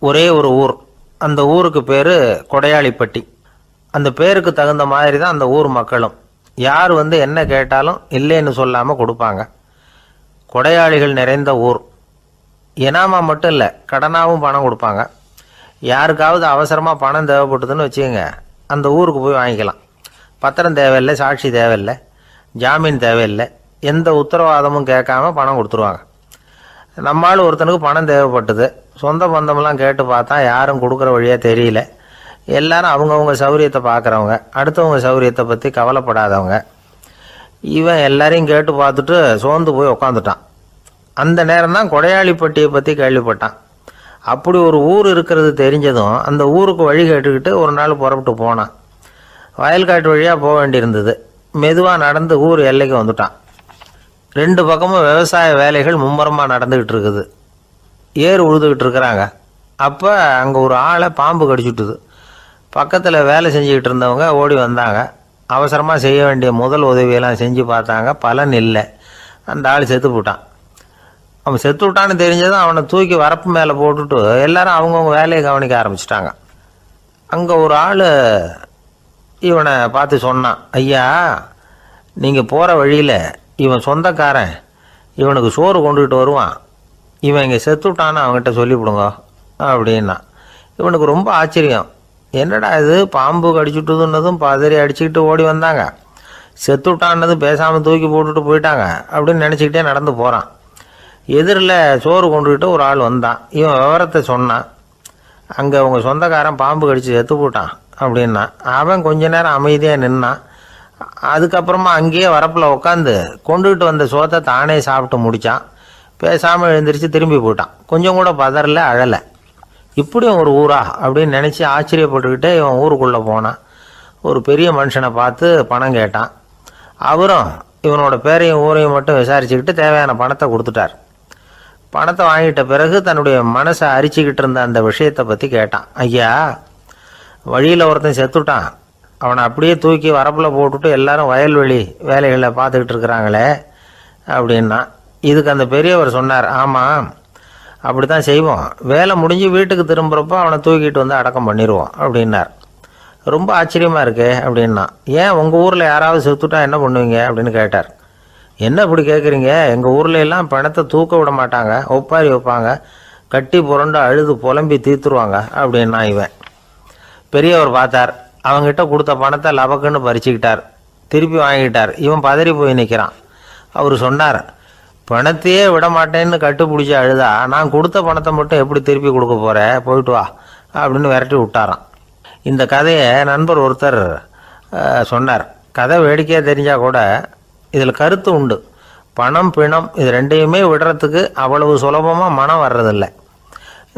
ஒரே ஒரு ஊர். அந்த ஊருக்கு பேர் கொடையாளிப்பட்டி. அந்த பேருக்கு தகுந்த மாதிரி தான் அந்த ஊர் மக்களும். யார் வந்து என்ன கேட்டாலும் இல்லைன்னு சொல்லாமல் கொடுப்பாங்க. கொடையாளிகள் நிறைந்த ஊர். இனாமா மட்டும் இல்லை, கடனாகவும் பணம் கொடுப்பாங்க. யாருக்காவது அவசரமாக பணம் தேவைப்பட்டதுன்னு வச்சுக்கோங்க, அந்த ஊருக்கு போய் வாங்கிக்கலாம். பத்திரம் தேவையில்லை, சாட்சி தேவையில்லை, ஜாமீன் தேவையில்லை, எந்த உத்தரவாதமும் கேட்காம பணம் கொடுத்துருவாங்க. நம்மால் ஒருத்தனுக்கு பணம் தேவைப்பட்டது. சொந்த பந்தமெல்லாம் கேட்டு பார்த்தா யாரும் கொடுக்குற வழியாக தெரியல. எல்லாரும் அவங்கவுங்க சௌரியத்தை பார்க்குறவங்க, அடுத்தவங்க சௌரியத்தை பற்றி கவலைப்படாதவங்க. இவன் எல்லாரையும் கேட்டு பார்த்துட்டு சோர்ந்து போய் உக்காந்துட்டான். அந்த நேரம் தான் கொடையாளிப்பட்டியை பற்றி கேள்விப்பட்டான். அப்படி ஒரு ஊர் இருக்கிறது தெரிஞ்சதும் அந்த ஊருக்கு வழி கேட்டுக்கிட்டு ஒரு நாள் புறப்பட்டு போனான். வயல்காட்டு வழியாக போக வேண்டியிருந்தது. மெதுவாக நடந்து ஊர் எல்லைக்கு வந்துட்டான். 2 பக்கமும் விவசாய வேலைகள் மும்முரமாக நடந்துக்கிட்டு இருக்குது. ஏர் உழுதுகிட்டு இருக்கிறாங்க. அப்போ அங்கே ஒரு ஆளை பாம்பு கடிச்சுட்டுது. பக்கத்தில் வேலை செஞ்சுக்கிட்டு இருந்தவங்க ஓடி வந்தாங்க. அவசரமாக செய்ய வேண்டிய முதல் உதவியெல்லாம் செஞ்சு பார்த்தாங்க. பலன் இல்லை. அந்த ஆள் செத்து போட்டான். அவன் செத்து விட்டான்னு தெரிஞ்சதும் அவனை தூக்கி வரப்பு மேலே போட்டுட்டு எல்லாரும் அவங்கவுங்க வேலையை கவனிக்க ஆரம்பிச்சிட்டாங்க. அங்கே ஒரு ஆள் இவனை பார்த்து சொன்னான், ஐயா, நீங்கள் போகிற வழியில் இவன் சொந்தக்காரன், இவனுக்கு சோறு கொண்டுகிட்டு வருவான், இவன் இங்கே செத்துட்டான்னு அவங்ககிட்ட சொல்லிவிடுங்க அப்படின்னா. இவனுக்கு ரொம்ப ஆச்சரியம். என்னடா இது, பாம்பு கடிச்சுட்டுதுன்னதும் பதறி அடிச்சுக்கிட்டு ஓடி வந்தாங்க, செத்துட்டான்னதும் பேசாமல் தூக்கி போட்டுட்டு போயிட்டாங்க அப்படின்னு நினச்சிக்கிட்டே நடந்து போகிறான். எதிரில் சோறு கொண்டுக்கிட்டு ஒரு ஆள் வந்தான். இவன் விவரத்தை சொன்னான். அங்கே அவங்க சொந்தக்காரன் பாம்பு கடிச்சு செத்து போட்டான் அப்படின்னா. அவன் கொஞ்ச நேரம் அமைதியாக நின்னான். அதுக்கப்புறமா அங்கேயே வரப்பில் உட்காந்து கொண்டுகிட்டு வந்த சோத்தை தானே சாப்பிட்டு முடித்தான். பேசாமல் எழுந்திரிச்சு திரும்பி போயிட்டான். கொஞ்சம் கூட பதறல, அழலை. இப்படியும் ஒரு ஊரா அப்படின்னு நினச்சி ஆச்சரியப்பட்டுக்கிட்டே இவன் ஊருக்குள்ளே போனான். ஒரு பெரிய மனுஷனை பார்த்து பணம் கேட்டான். அவரும் இவனோட பேரையும் ஊரையும் மட்டும் விசாரிச்சுக்கிட்டு தேவையான பணத்தை கொடுத்துட்டார். பணத்தை வாங்கிட்ட பிறகு தன்னுடைய மனசை அரிச்சிக்கிட்டு இருந்த அந்த விஷயத்தை பற்றி கேட்டான். ஐயா, வழியில் ஒருத்தன் செத்துட்டான், அவனை அப்படியே தூக்கி வரப்பில் போட்டுட்டு எல்லாரும் வயல்வெளி வேலைகளை பார்த்துக்கிட்டு இருக்கிறாங்களே அப்படின்னா. இதுக்கு அந்த பெரியவர் சொன்னார், ஆமாம், அப்படி தான் செய்வோம். வேலை முடிஞ்சு வீட்டுக்கு திரும்புகிறப்போ அவனை தூக்கிட்டு வந்து அடக்கம் பண்ணிடுவோம் அப்படின்னார். ரொம்ப ஆச்சரியமாக இருக்கே அப்படின்னா. ஏன் உங்கள் ஊரில் யாராவது செத்துட்டா என்ன பண்ணுவீங்க அப்படின்னு கேட்டார். என்ன இப்படி கேட்குறீங்க, எங்கள் ஊரில் எல்லாம் பணத்தை தூக்க விட மாட்டாங்க, ஒப்பாரி வைப்பாங்க, கட்டி புரண்டு அழுது புலம்பி தீர்த்துருவாங்க அப்படின்னா. இவன் பெரியவர் பார்த்தார். அவங்ககிட்ட கொடுத்த பணத்தை லபக்குன்னு பறிச்சுக்கிட்டார். திருப்பி வாங்கிட்டார். இவன் பதறி போய் நிற்கிறான். அவர் சொன்னார், பணத்தையே விட மாட்டேன்னு கட்டுப்பிடிச்சி அழுதா நான் கொடுத்த பணத்தை மட்டும் எப்படி திருப்பி கொடுக்க போகிறேன், போயிட்டு வா அப்படின்னு விரட்டி விட்டாரான். இந்த கதையை நண்பர் ஒருத்தர் சொன்னார். கதை வேடிக்கையாக தெரிஞ்சால் கூட இதில் கருத்து உண்டு. பணம் பிணம் இது ரெண்டையுமே விடுறதுக்கு அவ்வளவு சுலபமாக மனம் வர்றதில்லை.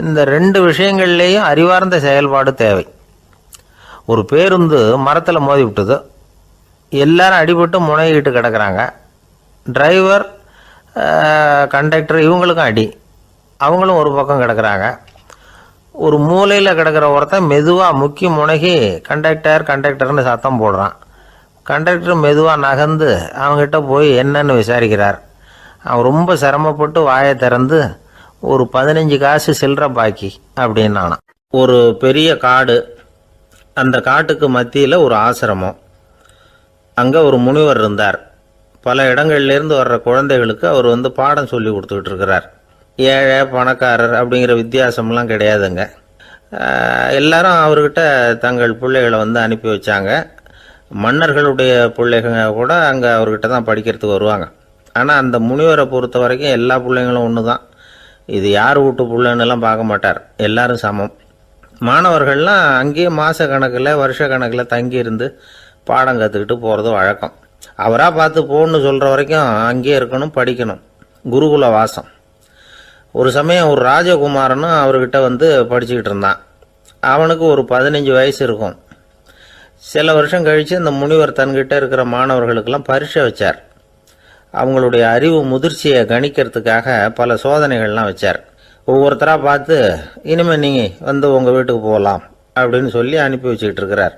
இந்த 2 விஷயங்கள்லேயும் அறிவார்ந்த செயல்பாடு தேவை. ஒரு பேருந்து மரத்தில் மோதி விட்டுது. எல்லாரும் அடிபட்டு முனைகிட்டு கிடக்கிறாங்க. டிரைவர், கண்டக்டர் இவங்களுக்கும் அடி. அவங்களும் ஒரு பக்கம் கிடக்கிறாங்க. ஒரு மூலையில் கிடக்கிற ஒருத்தன் மெதுவாக முக்கி முனகி கண்டக்டர்னு சத்தம் போடுறான். கண்டக்டர் மெதுவாக நகர்ந்து அவங்ககிட்ட போய் என்னன்னு விசாரிக்கிறார். அவன் ரொம்ப சிரமப்பட்டு வாயை திறந்து ஒரு 15 காசு சில்லற பாக்கி அப்படின்னானான். ஒரு பெரிய காடு. அந்த காட்டுக்கு மத்தியில் ஒரு ஆசிரமம். அங்கே ஒரு முனிவர் இருந்தார். பல இடங்கள்லேருந்து வர்ற குழந்தைகளுக்கு அவர் வந்து பாடம் சொல்லி கொடுத்துக்கிட்டு இருக்கிறார். ஏழை பணக்காரர் அப்படிங்கிற வித்தியாசம்லாம் கிடையாதுங்க. எல்லாரும் அவர்கிட்ட தங்கள் பிள்ளைகளை வந்து அனுப்பி வச்சாங்க. மன்னர்களுடைய பிள்ளைங்க கூட அங்கே அவர்கிட்ட தான் படிக்கிறதுக்கு வருவாங்க. ஆனால் அந்த முனிவரை பொறுத்த வரைக்கும் எல்லா பிள்ளைங்களும் ஒன்று தான். இது யார் வீட்டு பிள்ளைன்னெல்லாம் பார்க்க மாட்டார். எல்லாரும் சமம். மாணவர்கள்லாம் அங்கேயே மாத கணக்கில் வருஷ கணக்கில் தங்கியிருந்து பாடம் கற்றுக்கிட்டு போகிறது வழக்கம். அவராக பார்த்து போன்னு சொல்கிற வரைக்கும் அங்கேயே இருக்கணும், படிக்கணும். குருகுல வாசம். ஒரு சமயம் ஒரு ராஜகுமாரனும் அவர்கிட்ட வந்து படிச்சுக்கிட்டு இருந்தான். அவனுக்கு ஒரு 15 வயசு இருக்கும். சில வருஷம் கழித்து இந்த முனிவர் தன்கிட்ட இருக்கிற மாணவர்களுக்கெல்லாம் பரீட்சை வச்சார். அவங்களுடைய அறிவு முதிர்ச்சியை கணிக்கிறதுக்காக பல சோதனைகள்லாம் வச்சார். ஒவ்வொருத்தராக பார்த்து இனிமேல் நீங்கள் வந்து உங்கள் வீட்டுக்கு போகலாம் அப்படின்னு சொல்லி அனுப்பி வச்சுக்கிட்டு இருக்கிறார்.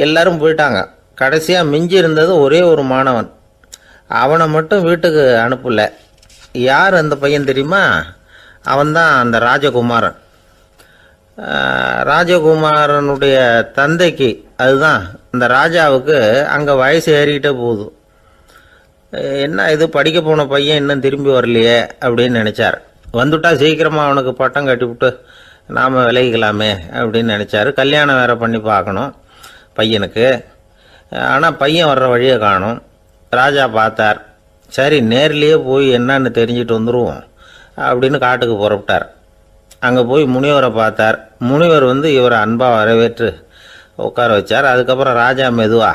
எல்லாரும் போயிட்டாங்க. கடைசியாக மிஞ்சி இருந்தது ஒரே ஒரு மாணவன். அவனை மட்டும் வீட்டுக்கு அனுப்பலை. யார் அந்த பையன் தெரியுமா? அவன்தான் அந்த ராஜகுமாரன். ராஜகுமாரனுடைய தந்தைக்கு, அதுதான் இந்த ராஜாவுக்கு, அங்கே வயசு ஏறிக்கிட்டே போகுது. என்ன இது படிக்க போன பையன் இன்னும் திரும்பி வரலையே அப்படின்னு நினச்சார். வந்துட்டா சீக்கிரமாக அவனுக்கு பட்டம் கட்டிவிட்டு நாம் விலகிக்கலாமே அப்படின்னு நினச்சார். கல்யாணம் வேறு பண்ணி பார்க்கணும் பையனுக்கு. ஆனால் பையன் வர்ற வழியை காணும். ராஜா பார்த்தார். சரி, நேர்லேயே போய் என்னன்னு தெரிஞ்சுட்டு வந்துடுவோம் அப்படின்னு காட்டுக்கு புறப்பட்டார். அங்கே போய் முனிவரை பார்த்தார். முனிவர் இவரை அன்பாக வரவேற்று உட்கார வச்சார். அதுக்கப்புறம் ராஜா மெதுவா,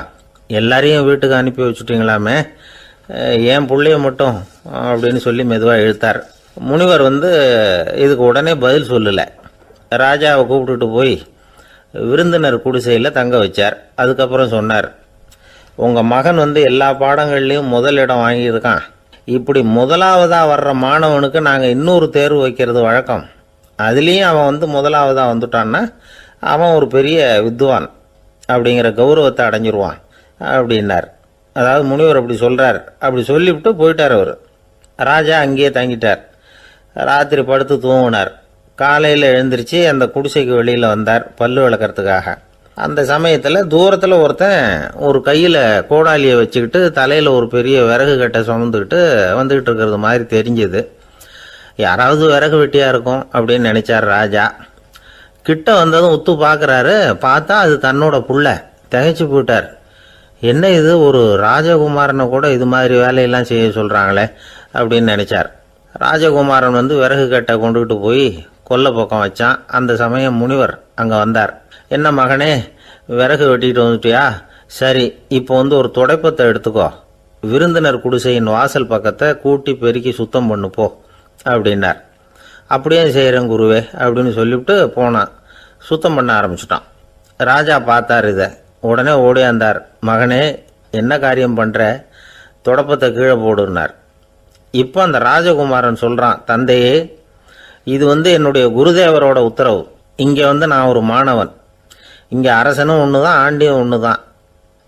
எல்லாரையும் வீட்டுக்கு அனுப்பி வச்சுட்டிங்களாமே, ஏன் பிள்ளைய மட்டும் அப்படின்னு சொல்லி மெதுவாக இழுத்தார். முனிவர் இதுக்கு உடனே பதில் சொல்லலை. ராஜாவை கூப்பிட்டுட்டு போய் விருந்தினர் குடிசையில் தங்க வச்சார். அதுக்கப்புறம் சொன்னார், உங்கள் மகன் எல்லா பாடங்கள்லேயும் முதலிடம் வாங்கியிருக்கான். இப்படி முதலாவதாக வர்ற மாணவனுக்கு நாங்கள் இன்னொரு தேர்வு வைக்கிறது வழக்கம். அதுலேயும் அவன் முதலாவதாக வந்துட்டான்னா அவன் ஒரு பெரிய வித்வான் அப்படிங்கிற கௌரவத்தை அடைஞ்சிருவான் அப்படின்னார். அதாவது முனிவர் அப்படி சொல்கிறார். அப்படி சொல்லிவிட்டு போயிட்டார் அவர். ராஜா அங்கேயே தங்கிட்டார். ராத்திரி படுத்து தூங்கினார். காலையில் எழுந்திரிச்சு அந்த குடிசைக்கு வெளியில் வந்தார் பல்லு விளக்கிறதுக்காக. அந்த சமயத்தில் தூரத்தில் ஒருத்தன் ஒரு கையில் கோடாலியை வச்சுக்கிட்டு தலையில் ஒரு பெரிய விறகு கட்டை சுமந்துக்கிட்டு வந்துக்கிட்டு இருக்கிறது மாதிரி தெரிஞ்சுது. யாராவது விறகு வெட்டியாக இருக்கும் அப்படின்னு நினச்சார் ராஜா. கிட்ட வந்ததும் உத்து பார்க்குறாரு. பார்த்தா அது தன்னோட புள்ள. திகைச்சு போயிட்டார். என்ன இது, ஒரு ராஜகுமாரனை கூட இது மாதிரி வேலையெல்லாம் செய்ய சொல்கிறாங்களே அப்படின்னு நினச்சார். ராஜகுமாரன் விறகு கட்டை கொண்டுகிட்டு போய் கொல்லை பக்கம் வச்சான். அந்த சமயம் முனிவர் அங்கே வந்தார். என்ன மகனே, விறகு வெட்டிட்டு வந்துட்டியா? சரி, இப்போ ஒரு துடைப்பத்தை எடுத்துக்கோ, விருந்தினர் குடிசையின் வாசல் பக்கத்தை கூட்டி பெருக்கி சுத்தம் பண்ணு போ அப்படின்னார். அப்படியே செய்கிறேன் குருவே அப்படின்னு சொல்லிவிட்டு போனான். சுத்தம் பண்ண ஆரம்பிச்சிட்டான். ராஜா பார்த்தார் இதை. உடனே ஓடியாந்தார். மகனே, என்ன காரியம் பண்ணுற? துடைப்பத்தை கீழே போடுனார். இப்போ அந்த ராஜகுமாரன் சொல்கிறான், தந்தையே, இது என்னுடைய குருதேவரோட உத்தரவு. இங்கே நான் ஒரு மாணவன். இங்கே அரசனும் ஒன்று தான், ஆண்டியும் ஒன்று தான்.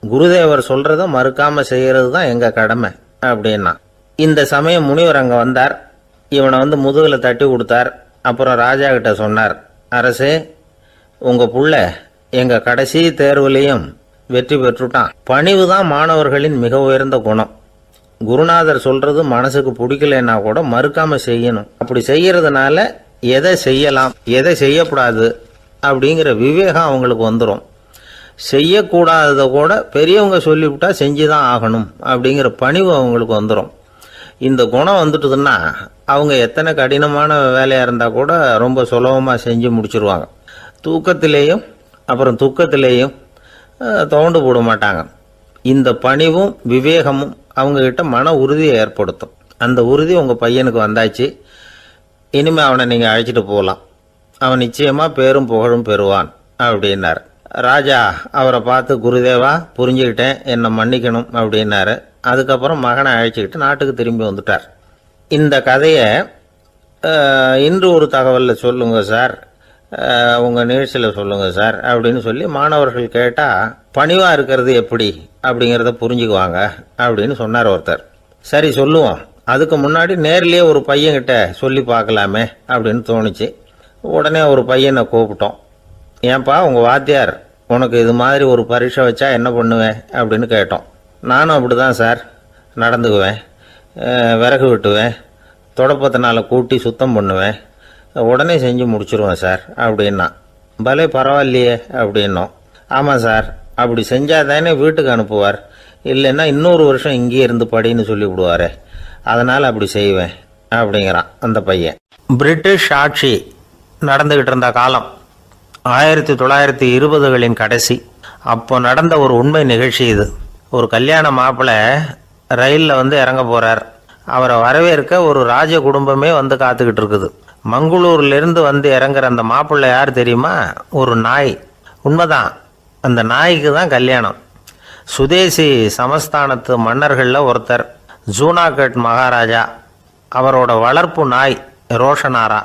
குருதேவர் சொல்கிறத மறுக்காமல் செய்கிறது தான் எங்கள் கடமை அப்படின்னா. இந்த சமயம் முனிவர் அங்கே வந்தார். இவனை முதுகில் தட்டி கொடுத்தார். அப்புறம் ராஜா கிட்ட சொன்னார், அரசே, உங்கள் புள்ள எங்கள் கடைசி தேர்வுலையும் வெற்றி பெற்றுட்டான். பணிவு தான் மாணவர்களின் மிக உயர்ந்த குணம். குருநாதர் சொல்றது மனசுக்கு பிடிக்கலன்னா கூட மறுக்காம செய்யணும். அப்படி செய்யறதுனால எதை செய்யலாம் எதை செய்யக்கூடாது அப்படிங்கிற விவேகம் அவங்களுக்கு வந்துடும். செய்யக்கூடாததை கூட பெரியவங்க சொல்லிவிட்டா செஞ்சுதான் ஆகணும் அப்படிங்கிற பணிவு அவங்களுக்கு வந்துடும். இந்த குணம் வந்துட்டுதுன்னா அவங்க எத்தனை கடினமான வேலையாக இருந்தால் கூட ரொம்ப சுலபமாக செஞ்சு முடிச்சிருவாங்க. தூக்கத்திலேயும் அப்புறம் துக்கத்திலேயும் தோண்டு போட மாட்டாங்க. இந்த பணிவும் விவேகமும் அவங்கக்கிட்ட மன உறுதியை ஏற்படுத்தும். அந்த உறுதி உங்கள் பையனுக்கு வந்தாச்சு. இனிமேல் அவனை நீங்கள் அழைச்சிட்டு போகலாம். அவன் நிச்சயமாக பேரும் புகழும் பெறுவான் அப்படின்னார். ராஜா அவரை பார்த்து, குருதேவா, புரிஞ்சுக்கிட்டேன், என்னை மன்னிக்கணும் அப்படின்னாரு. அதுக்கப்புறம் மகனை அழைச்சிக்கிட்டு நாட்டுக்கு திரும்பி வந்துட்டார். இந்த கதையை இன்று ஒரு தகவலில் சொல்லுங்கள் சார், உங்கள் நிகழ்ச்சியில் சொல்லுங்கள் சார் அப்படின்னு சொல்லி மாணவர்கள் கேட்டால் பணிவாக இருக்கிறது எப்படி அப்படிங்கிறத புரிஞ்சுக்குவாங்க அப்படின்னு சொன்னார் ஒருத்தர். சரி சொல்லுவோம், அதுக்கு முன்னாடி நேர்லேயே ஒரு பையன்கிட்ட சொல்லி பார்க்கலாமே அப்படின்னு தோணுச்சு. உடனே ஒரு பையனை கூப்பிட்டோம். ஏன்பா, உங்கள் வாத்தியார் உனக்கு இது மாதிரி ஒரு பரீட்சை வச்சா என்ன பண்ணுவேன் அப்படின்னு கேட்டோம். நானும் அப்படி தான் சார் நடந்துக்குவேன், விறகு வெட்டுவேன், தொடப்பத்தினால கூட்டி சுத்தம் பண்ணுவேன், உடனே செஞ்சு முடிச்சிருவேன் சார் அப்படின்னா. பலே பரவாயில்லையே அப்படின்னோம். ஆமாம் சார், அப்படி செஞ்சால் தானே வீட்டுக்கு அனுப்புவார், இல்லைன்னா இன்னொரு வருஷம் இங்கேயே இருந்து படின்னு சொல்லி விடுவார், அதனால் அப்படி செய்வேன் அப்படிங்கிறான் அந்த பையன். பிரிட்டிஷ் ஆட்சி நடந்துக்கிட்டு இருந்த காலம் 1920களின் கடைசி. அப்போ நடந்த ஒரு உண்மை நிகழ்ச்சி இது. ஒரு கல்யாண மாப்பிள்ளை ரயிலில் இறங்க போகிறார். அவரை வரவேற்க ஒரு ராஜ குடும்பமே காத்துக்கிட்டு இருக்குது. மங்களூர்லேருந்து இறங்குற அந்த மாப்பிள்ளை யார் தெரியுமா? ஒரு நாய். உண்மைதான், அந்த நாய்க்கு தான் கல்யாணம். சுதேசி சமஸ்தானத்து மன்னர்களில் ஒருத்தர் ஜூனாகட் மகாராஜா. அவரோட வளர்ப்பு நாய் ரோஷனாரா.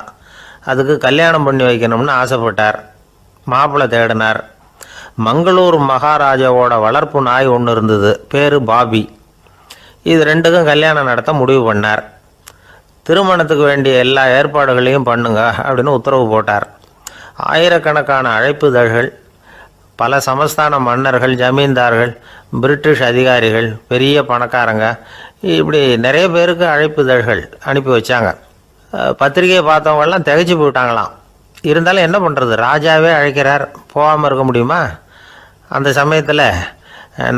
அதுக்கு கல்யாணம் பண்ணி வைக்கணும்னு ஆசைப்பட்டார். மாப்பிள்ளை தேடினார். மங்களூர் மகாராஜாவோட வளர்ப்பு நாய் ஒன்று இருந்தது, பேர் பாபி. இது ரெண்டுக்கும் கல்யாணம் நடத்த முடிவு பண்ணார். திருமணத்துக்கு வேண்டிய எல்லா ஏற்பாடுகளையும் பண்ணுங்க அப்படின்னு உத்தரவு போட்டார். ஆயிரக்கணக்கான அழைப்புதழ்கள், பல சமஸ்தான மன்னர்கள், ஜமீன்தார்கள், பிரிட்டிஷ் அதிகாரிகள், பெரிய பணக்காரங்க, இப்படி நிறைய பேருக்கு அழைப்புதழ்கள் அனுப்பி வச்சாங்க. பத்திரிகையை பார்த்தவங்கெல்லாம் திகைச்சு போயிட்டாங்களாம். இருந்தாலும் என்ன பண்ணுறது, ராஜாவே அழைக்கிறார், போகாமல் இருக்க முடியுமா? அந்த சமயத்தில்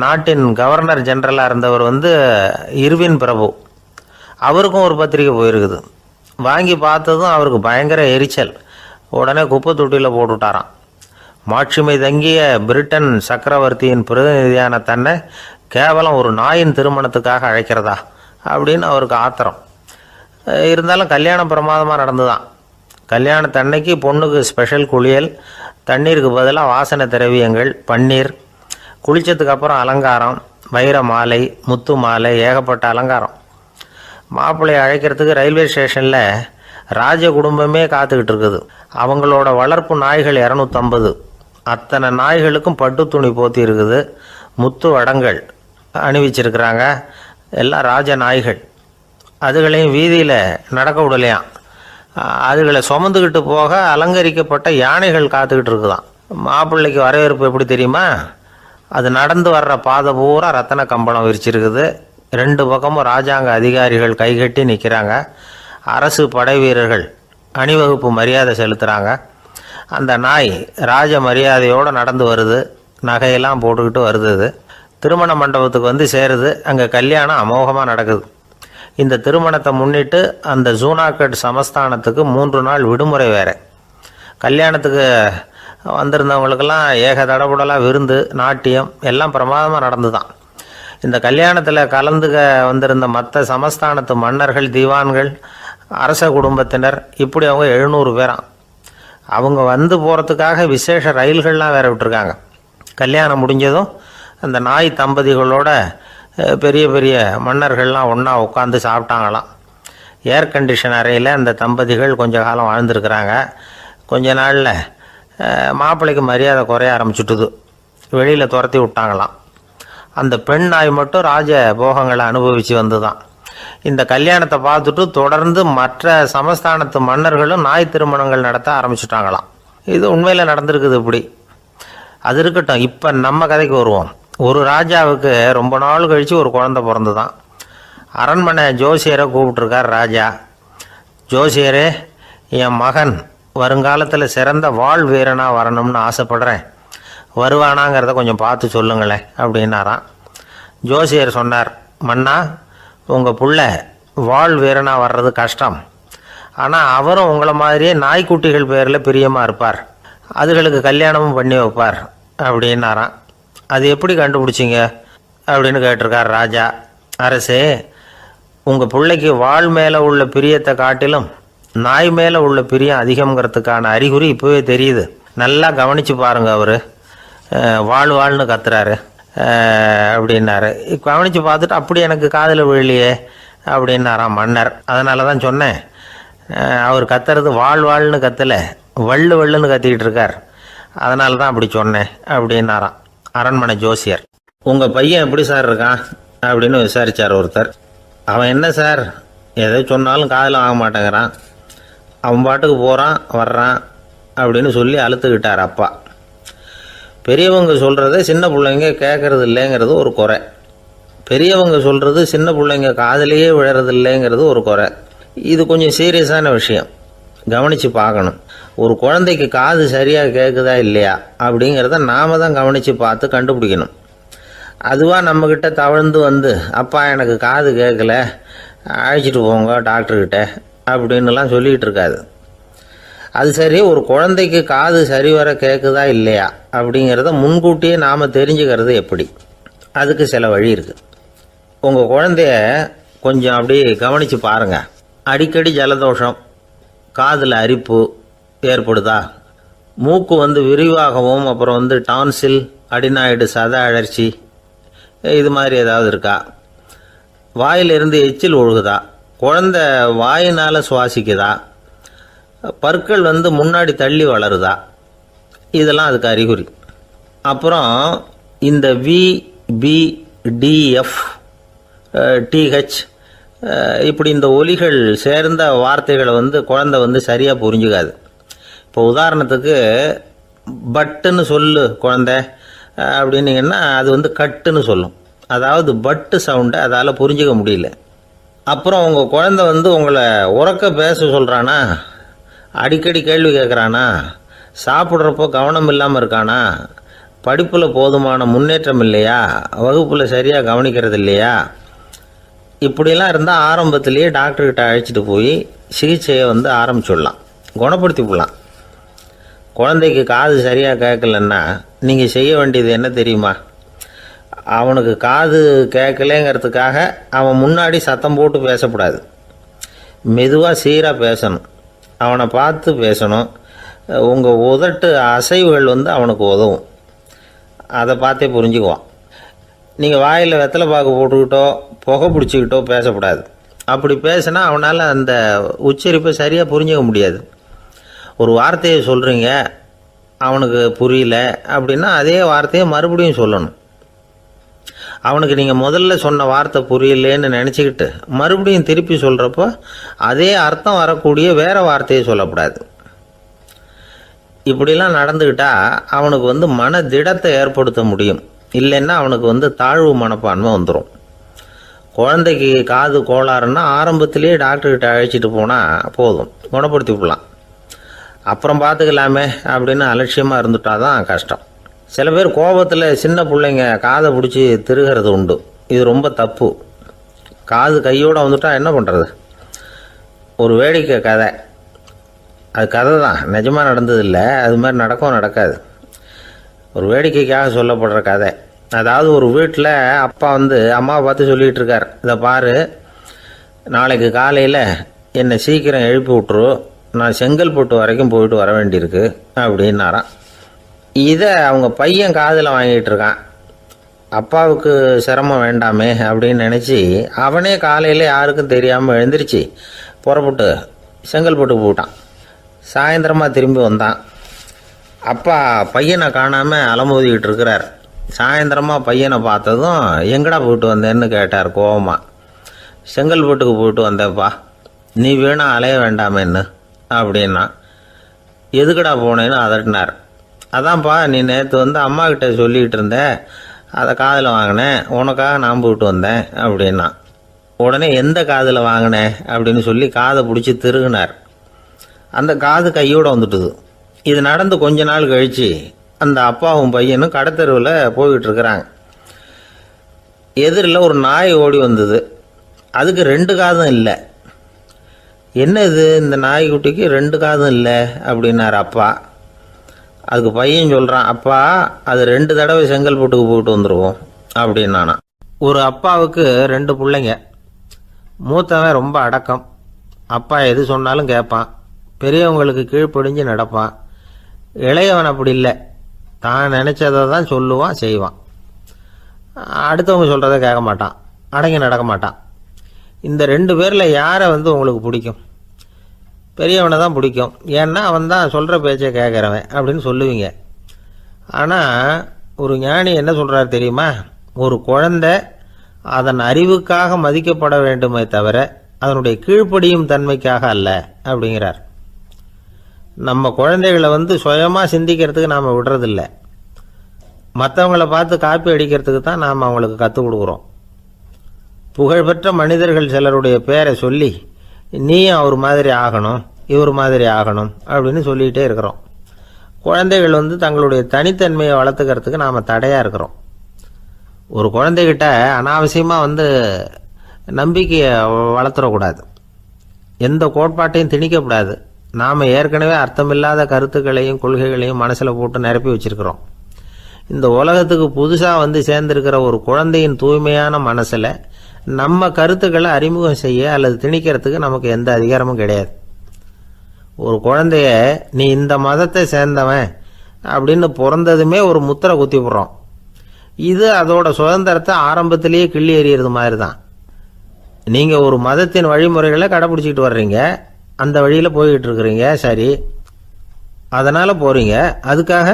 நாட்டின் கவர்னர் ஜெனரலாக இருந்தவர் இர்வின் பிரபு, அவருக்கும் ஒரு பத்திரிகை போயிருக்குது. வாங்கி பார்த்ததும் அவருக்கு பயங்கர எரிச்சல். உடனே குப்பை தொட்டியில் போட்டுவிட்டாராம். மாட்சிமை தங்கிய பிரிட்டன் சக்கரவர்த்தியின் பிரதிநிதியான தன்னை கேவலம் ஒரு நாயின் திருமணத்துக்காக அழைக்கிறதா அப்படின்னு அவருக்கு ஆத்திரம். இருந்தாலும் கல்யாணம் பிரமாதமாக நடந்துதான். கல்யாணத்தன்னைக்கு பொண்ணுக்கு ஸ்பெஷல் குளியல், தண்ணீருக்கு பதிலாக வாசனை திரவியங்கள், பன்னீர், குளித்ததுக்கு அப்புறம் அலங்காரம், வைர மாலை, முத்து மாலை, ஏகப்பட்ட அலங்காரம். மாப்பிள்ளையை அழைக்கிறதுக்கு ரயில்வே ஸ்டேஷனில் ராஜ குடும்பமே காத்துக்கிட்டு இருக்குது. அவங்களோட வளர்ப்பு நாய்கள் 250. அத்தனை நாய்களுக்கும் பட்டு துணி போத்தி இருக்குது. முத்து வடங்கள் அணிவிச்சிருக்கிறாங்க. எல்லாம் ராஜ நாய்கள். அதுகளையும் வீதியில் நடக்க விடலையாம். அதுகளை சுமந்துக்கிட்டு போக அலங்கரிக்கப்பட்ட யானைகள் காத்துக்கிட்டு இருக்குதான். மாப்பிள்ளைக்கு வரவேற்பு எப்படி தெரியுமா? அது நடந்து வர்ற பாதை பூரா ரத்தன கம்பளம் விரிச்சிருக்குது. 2 பக்கமும் ராஜாங்க அதிகாரிகள் கைகட்டி நிற்கிறாங்க. அரசு படை வீரர்கள் அணிவகுப்பு மரியாதை செலுத்துகிறாங்க. அந்த நாய் ராஜ மரியாதையோடு நடந்து வருது. நகையெல்லாம் போட்டுக்கிட்டு வருது. திருமண மண்டபத்துக்கு சேருது. அங்கே கல்யாணம் அமோகமாக நடக்குது. இந்த திருமணத்தை முன்னிட்டு அந்த ஜூனாகட் சமஸ்தானத்துக்கு 3 நாள் விடுமுறை வேறு. கல்யாணத்துக்கு வந்திருந்தவங்களுக்கெல்லாம் ஏக தடபுடலாக விருந்து, நாட்டியம் எல்லாம் பிரமாதமாக நடந்து தான். இந்த கல்யாணத்தில் கலந்துக்க வந்திருந்த மற்ற சமஸ்தானத்து மன்னர்கள், தீவான்கள், அரச குடும்பத்தினர், இப்படி அவங்க 700 பேராம். அவங்க போகிறதுக்காக விசேஷ ரயில்கள்லாம் வேற விட்டுருக்காங்க. கல்யாணம் முடிஞ்சதும் அந்த நாய் தம்பதிகளோட பெரிய பெரிய மன்னர்கள்லாம் ஒன்றா உட்காந்து சாப்பிட்டாங்களாம். ஏர் கண்டிஷன் அறையில் அந்த தம்பதிகள் கொஞ்ச காலம் வாழ்ந்துருக்கிறாங்க. கொஞ்ச நாளில் மாப்பிள்ளைக்கு மரியாதை குறைய ஆரம்பிச்சுட்டுது. வெளியில் துரத்தி விட்டாங்களாம். அந்த பெண் நாய் மட்டும் ராஜ போகங்களை அனுபவித்து வந்து தான். இந்த கல்யாணத்தை பார்த்துட்டு தொடர்ந்து மற்ற சமஸ்தானத்து மன்னர்களும் நாய் திருமணங்கள் நடத்த ஆரம்பிச்சுட்டாங்களாம். இது உண்மையில் நடந்திருக்குது. இப்படி அது இருக்கட்டும். இப்போ நம்ம கதைக்கு வருவோம். ஒரு ராஜாவுக்கு ரொம்ப நாள் கழித்து ஒரு குழந்தை பிறந்து தான். அரண்மனை ஜோசியரை கூப்பிட்டுருக்கார் ராஜா. ஜோசியரே, என் மகன் வருங்காலத்தில் சிறந்த வாழ் வீரனாக வரணும்னு ஆசைப்படுறேன். வருவானாங்கிறத கொஞ்சம் பார்த்து சொல்லுங்களேன் அப்படின்னாராம். ஜோசியர் சொன்னார், மன்னா, உங்கள் புள்ள வாழ் வீரனாக வர்றது கஷ்டம். ஆனால் அவரும் உங்களை மாதிரியே நாய்க்குட்டிகள் பேரில் பிரியமாக இருப்பார். அதுகளுக்கு கல்யாணமும் பண்ணி வைப்பார் அப்படின்னாராம். அது எப்படி கண்டுபிடிச்சிங்க அப்படின்னு கேட்டிருக்கார் ராஜா. அரசே, உங்கள் பிள்ளைக்கு வாழ் மேலே உள்ள பிரியத்தை காட்டிலும் நாய் மேலே உள்ள பிரியம் அதிகங்கிறதுக்கான அறிகுறி இப்போவே தெரியுது. நல்லா கவனித்து பாருங்க. அவர் வாழ்னு கத்துறாரு அப்படின்னாரு. கவனித்து பார்த்துட்டு அப்படி எனக்கு காதில் விழலையே அப்படின்னாராம் மன்னர். அதனால தான் சொன்னேன், அவர் கத்துறது வாழ்னு கத்தலை, வள்ளுன்னு கத்திக்கிட்டு இருக்கார். அதனால தான் அப்படி சொன்னேன் அப்படின்னாராம் அரண்மனை ஜோசியர். உங்கள் பையன் எப்படி சார் இருக்கான் அப்படின்னு விசாரித்தார் ஒருத்தர். அவன் என்ன சார், எதை சொன்னாலும் காதில் வாங்க மாட்டேங்கிறான், அவன் பாட்டுக்கு போகிறான் வர்றான் அப்படின்னு சொல்லி அழுத்துக்கிட்டார் அப்பா. பெரியவங்க சொல்கிறத சின்ன பிள்ளைங்க கேட்கறது இல்லைங்கிறது ஒரு குறை. பெரியவங்க சொல்கிறது சின்ன பிள்ளைங்க காதிலேயே விழறது இல்லைங்கிறது ஒரு குறை. இது கொஞ்சம் சீரியஸான விஷயம், கவனித்து பார்க்கணும். ஒரு குழந்தைக்கு காது சரியாக கேட்குதா இல்லையா அப்படிங்கிறத நாம் தான் கவனித்து பார்த்து கண்டுபிடிக்கணும். அதுவாக நம்மக்கிட்ட தவழ்ந்து அப்பா எனக்கு காது கேட்கல, அழைச்சிட்டு போங்க டாக்டர்கிட்ட அப்படின்னுலாம் சொல்லிகிட்டு இருக்காது. அது சரி, ஒரு குழந்தைக்கு காது சரிவர கேட்குதா இல்லையா அப்படிங்கிறத முன்கூட்டியே நாம் தெரிஞ்சுக்கிறது எப்படி? அதுக்கு சில வழி இருக்குது. உங்கள் குழந்தைய கொஞ்சம் அப்படி கவனித்து பாருங்கள். அடிக்கடி ஜலதோஷம், காதில் அரிப்பு ஏற்படுதா, மூக்கு விரிவாகவும், அப்புறம் டான்சில், அடினாய்டு, சத அழற்சி, இது மாதிரி ஏதாவது இருக்கா, வாயிலிருந்து எச்சில் ஒழுகுதா, குழந்தை வாயினால் சுவாசிக்குதா, பற்கள் முன்னாடி தள்ளி வளருதா, இதெல்லாம் அதுக்கு அறிகுறி. அப்புறம் இந்த VBDF TH இப்படி இந்த ஒலிகள் சேர்ந்த வார்த்தைகளை குழந்தை சரியாக புரிஞ்சுக்காது. இப்போ உதாரணத்துக்கு பட்டுன்னு சொல்லு குழந்தை அப்படின்னீங்கன்னா அது வந்து கட்டுன்னு சொல்லும். அதாவது பட்டு சவுண்டை அதால் புரிஞ்சிக்க முடியல. அப்புறம் உங்கள் குழந்தை வந்து உங்களை உறக்க பேச சொல்கிறானா, அடிக்கடி கேள்வி கேட்குறானா, சாப்பிட்றப்போ கவனம் இல்லாமல் இருக்கானா, படிப்பில் போதுமான முன்னேற்றம் இல்லையா, வகுப்பில் சரியாக கவனிக்கிறது இல்லையா, இப்படிலாம் இருந்தால் ஆரம்பத்திலேயே டாக்டர்கிட்ட அழைச்சிட்டு போய் சிகிச்சையை வந்து ஆரம்பிச்சுடலாம், குணப்படுத்தி விடலாம். குழந்தைக்கு காது சரியாக கேட்கலன்னா நீங்கள் செய்ய வேண்டியது என்ன தெரியுமா? அவனுக்கு காது கேட்கலேங்கிறதுக்காக அவன் முன்னாடி சத்தம் போட்டு பேசக்கூடாது. மெதுவாக சீராக பேசணும், அவனை பார்த்து பேசணும். உங்கள் உதட்டு அசைவுகள் வந்து அவனுக்கு உதவும், அதை பார்த்தே புரிஞ்சுக்குவான். நீங்கள் வாயில் வெத்தலை பாக்கு போட்டுக்கிட்டோ புகை பிடிச்சிக்கிட்டோ பேசக்கூடாது. அப்படி பேசினா அவனால் அந்த உச்சரிப்பை சரியாக புரிஞ்சிக்க முடியாது. ஒரு வார்த்தையை சொல்கிறீங்க, அவனுக்கு புரியல அப்படின்னா அதே வார்த்தையை மறுபடியும் சொல்லணும். அவனுக்கு நீங்கள் முதல்ல சொன்ன வார்த்தை புரியலேன்னு நினச்சிக்கிட்டு மறுபடியும் திருப்பி சொல்கிறப்போ அதே அர்த்தம் வரக்கூடிய வேறு வார்த்தையை சொல்லக்கூடாது. இப்படிலாம் நடந்துக்கிட்டால் அவனுக்கு வந்து மன திடத்தை ஏற்படுத்த முடியும். இல்லைன்னா அவனுக்கு வந்து தாழ்வு மனப்பான்மை வந்துடும். குழந்தைக்கு காது கோளாறுன்னா ஆரம்பத்திலேயே டாக்டர்கிட்ட அழைச்சிட்டு போனால் போதும், குணப்படுத்தி விடலாம். அப்புறம் பார்த்துக்கலாமே அப்படின்னு அலட்சியமாக இருந்துட்டா தான் கஷ்டம். சில பேர் கோபத்தில் சின்ன பிள்ளைங்க காதை பிடிச்சி திருகிறது உண்டு. இது ரொம்ப தப்பு. காது கையோடு வந்துட்டால் என்ன பண்ணுறது? ஒரு வேடிக்கை கதை, அது கதை தான், நிஜமாக நடந்ததில்லை, அது மாதிரி நடக்கவும் நடக்காது. ஒரு வேடிக்கைக்காக சொல்லப்படுற கதை. அதாவது ஒரு வீட்டில் அப்பா வந்து அம்மாவை பார்த்து சொல்லிகிட்டு இருக்கார், இதை பாரு, நாளைக்கு காலையில் என்னை சீக்கிரம் எழுப்பி விட்ரு, நான் செங்கல்பட்டு வரைக்கும் போயிட்டு வர வேண்டியிருக்கு அப்படின்னாராம். இதை அவங்க பையன் காதில் வாங்கிட்டு இருக்கான். அப்பாவுக்கு சிரமம் வேண்டாமே அப்படின்னு நினச்சி அவனே காலையில் யாருக்கும் தெரியாமல் எழுந்திரிச்சு புறப்பட்டு செங்கல்பட்டுக்கு போட்டான். சாயந்தரமாக திரும்பி வந்தான். அப்பா பையனை காணாமல் அலமோதிக்கிட்டு இருக்கிறார். சாயந்தரமாக பையனை பார்த்ததும் எங்கடா போயிட்டு வந்தேன்னு கேட்டார் கோவமாக. செங்கல்பட்டுக்கு போயிட்டு வந்தேப்பா, நீ வேணா அலைய வேண்டாமேன்னு அப்படின்னா. எதுக்கடா போனேன்னு அதட்டினார். அதான்ப்பா, நீ நேற்று வந்து அம்மா கிட்ட சொல்லிக்கிட்டு இருந்த, அதை காதில் வாங்கினேன், உனக்காக நான் போயிட்டு வந்தேன் அப்படின்னா. உடனே எந்த காதில் வாங்கினேன் அப்படின்னு சொல்லி காதை பிடிச்சி திருகினார். அந்த காது கையோடு வந்துட்டுது. இது நடந்து கொஞ்ச நாள் கழித்து அந்த அப்பாவும் பையனும் கடத்தெருவில் போய்கிட்டு இருக்கிறாங்க. எதிரில் ஒரு நாய் ஓடி வந்தது. அதுக்கு 2 காதும் இல்லை. என்ன இது, இந்த நாய்க்குட்டிக்கு 2 காதும் இல்லை அப்படின்னார் அப்பா. அதுக்கு பையன் சொல்கிறான், அப்பா அது 2 தடவை செங்கல்பட்டுக்கு போயிட்டு வந்துடுவோம் அப்படின்னானா. ஒரு அப்பாவுக்கு 2 பிள்ளைங்க. மூத்தவன் ரொம்ப அடக்கம், அப்பா எது சொன்னாலும் கேட்பான், பெரியவங்களுக்கு கீழ்ப்படிஞ்சு நடப்பான். இளையவன் அப்படி இல்லை, தான் நினச்சதை தான் சொல்லுவான், செய்வான். அடுத்தவங்க சொல்கிறத கேட்க மாட்டான், அடங்கி நடக்க மாட்டான். இந்த 2 பேரில் யாரை வந்து உங்களுக்கு பிடிக்கும்? பெரியவனை தான் பிடிக்கும். ஏன்னா அவன் தான் சொல்கிற பேச்சை கேட்குறவன் அப்படின்னு சொல்லுவீங்க. ஆனால் ஒரு ஞானி என்ன சொல்கிறார் தெரியுமா? ஒரு குழந்தை அதன் அறிவுக்காக மதிக்கப்பட வேண்டுமே தவிர அதனுடைய கீழ்ப்படியும் தன்மைக்காக அல்ல அப்படிங்கிறார். நம்ம குழந்தைகளை வந்து சுயமாக சிந்திக்கிறதுக்கு நாம் விடுறதில்ல, மற்றவங்களை பார்த்து காப்பி அடிக்கிறதுக்கு தான் நாம் அவங்களுக்கு கற்றுக் கொடுக்குறோம். புகழ்பெற்ற மனிதர்கள் சிலருடைய பேரை சொல்லி நீயும் அவர் மாதிரி ஆகணும், இவர் மாதிரி ஆகணும் அப்படின்னு சொல்லிகிட்டே இருக்கிறோம். குழந்தைகள் வந்து தங்களுடைய தனித்தன்மையை வளர்த்துக்கிறதுக்கு நாம் தடையாக இருக்கிறோம். ஒரு குழந்தைகிட்ட அனாவசியமாக வந்து நம்பிக்கையை வளர்த்துடக்கூடாது, எந்த கோட்பாட்டையும் திணிக்கக்கூடாது. நாம் ஏற்கனவே அர்த்தமில்லாத கருத்துக்களையும் கொள்கைகளையும் மனசில் போட்டு நிரப்பி வச்சிருக்கிறோம். இந்த உலகத்துக்கு புதுசாக வந்து சேர்ந்திருக்கிற ஒரு குழந்தையின் தூய்மையான மனசில் நம்ம கருத்துக்களை அறிமுகம் செய்ய அல்லது திணிக்கிறதுக்கு நமக்கு எந்த அதிகாரமும் கிடையாது. ஒரு குழந்தைய நீ இந்த மதத்தை சேர்ந்தவன் அப்படின்னு பிறந்ததுமே ஒரு முத்திரை குத்தி விடுறோம். இது அதோட சுதந்திரத்தை ஆரம்பத்திலேயே கிள்ளி எறிகிறது மாதிரி தான். நீங்கள் ஒரு மதத்தின் வழிமுறைகளை கடைப்பிடிச்சிக்கிட்டு வர்றீங்க, அந்த வழியில் போய்கிட்டு இருக்கிறீங்க, சரி, அதனால் போகிறீங்க. அதுக்காக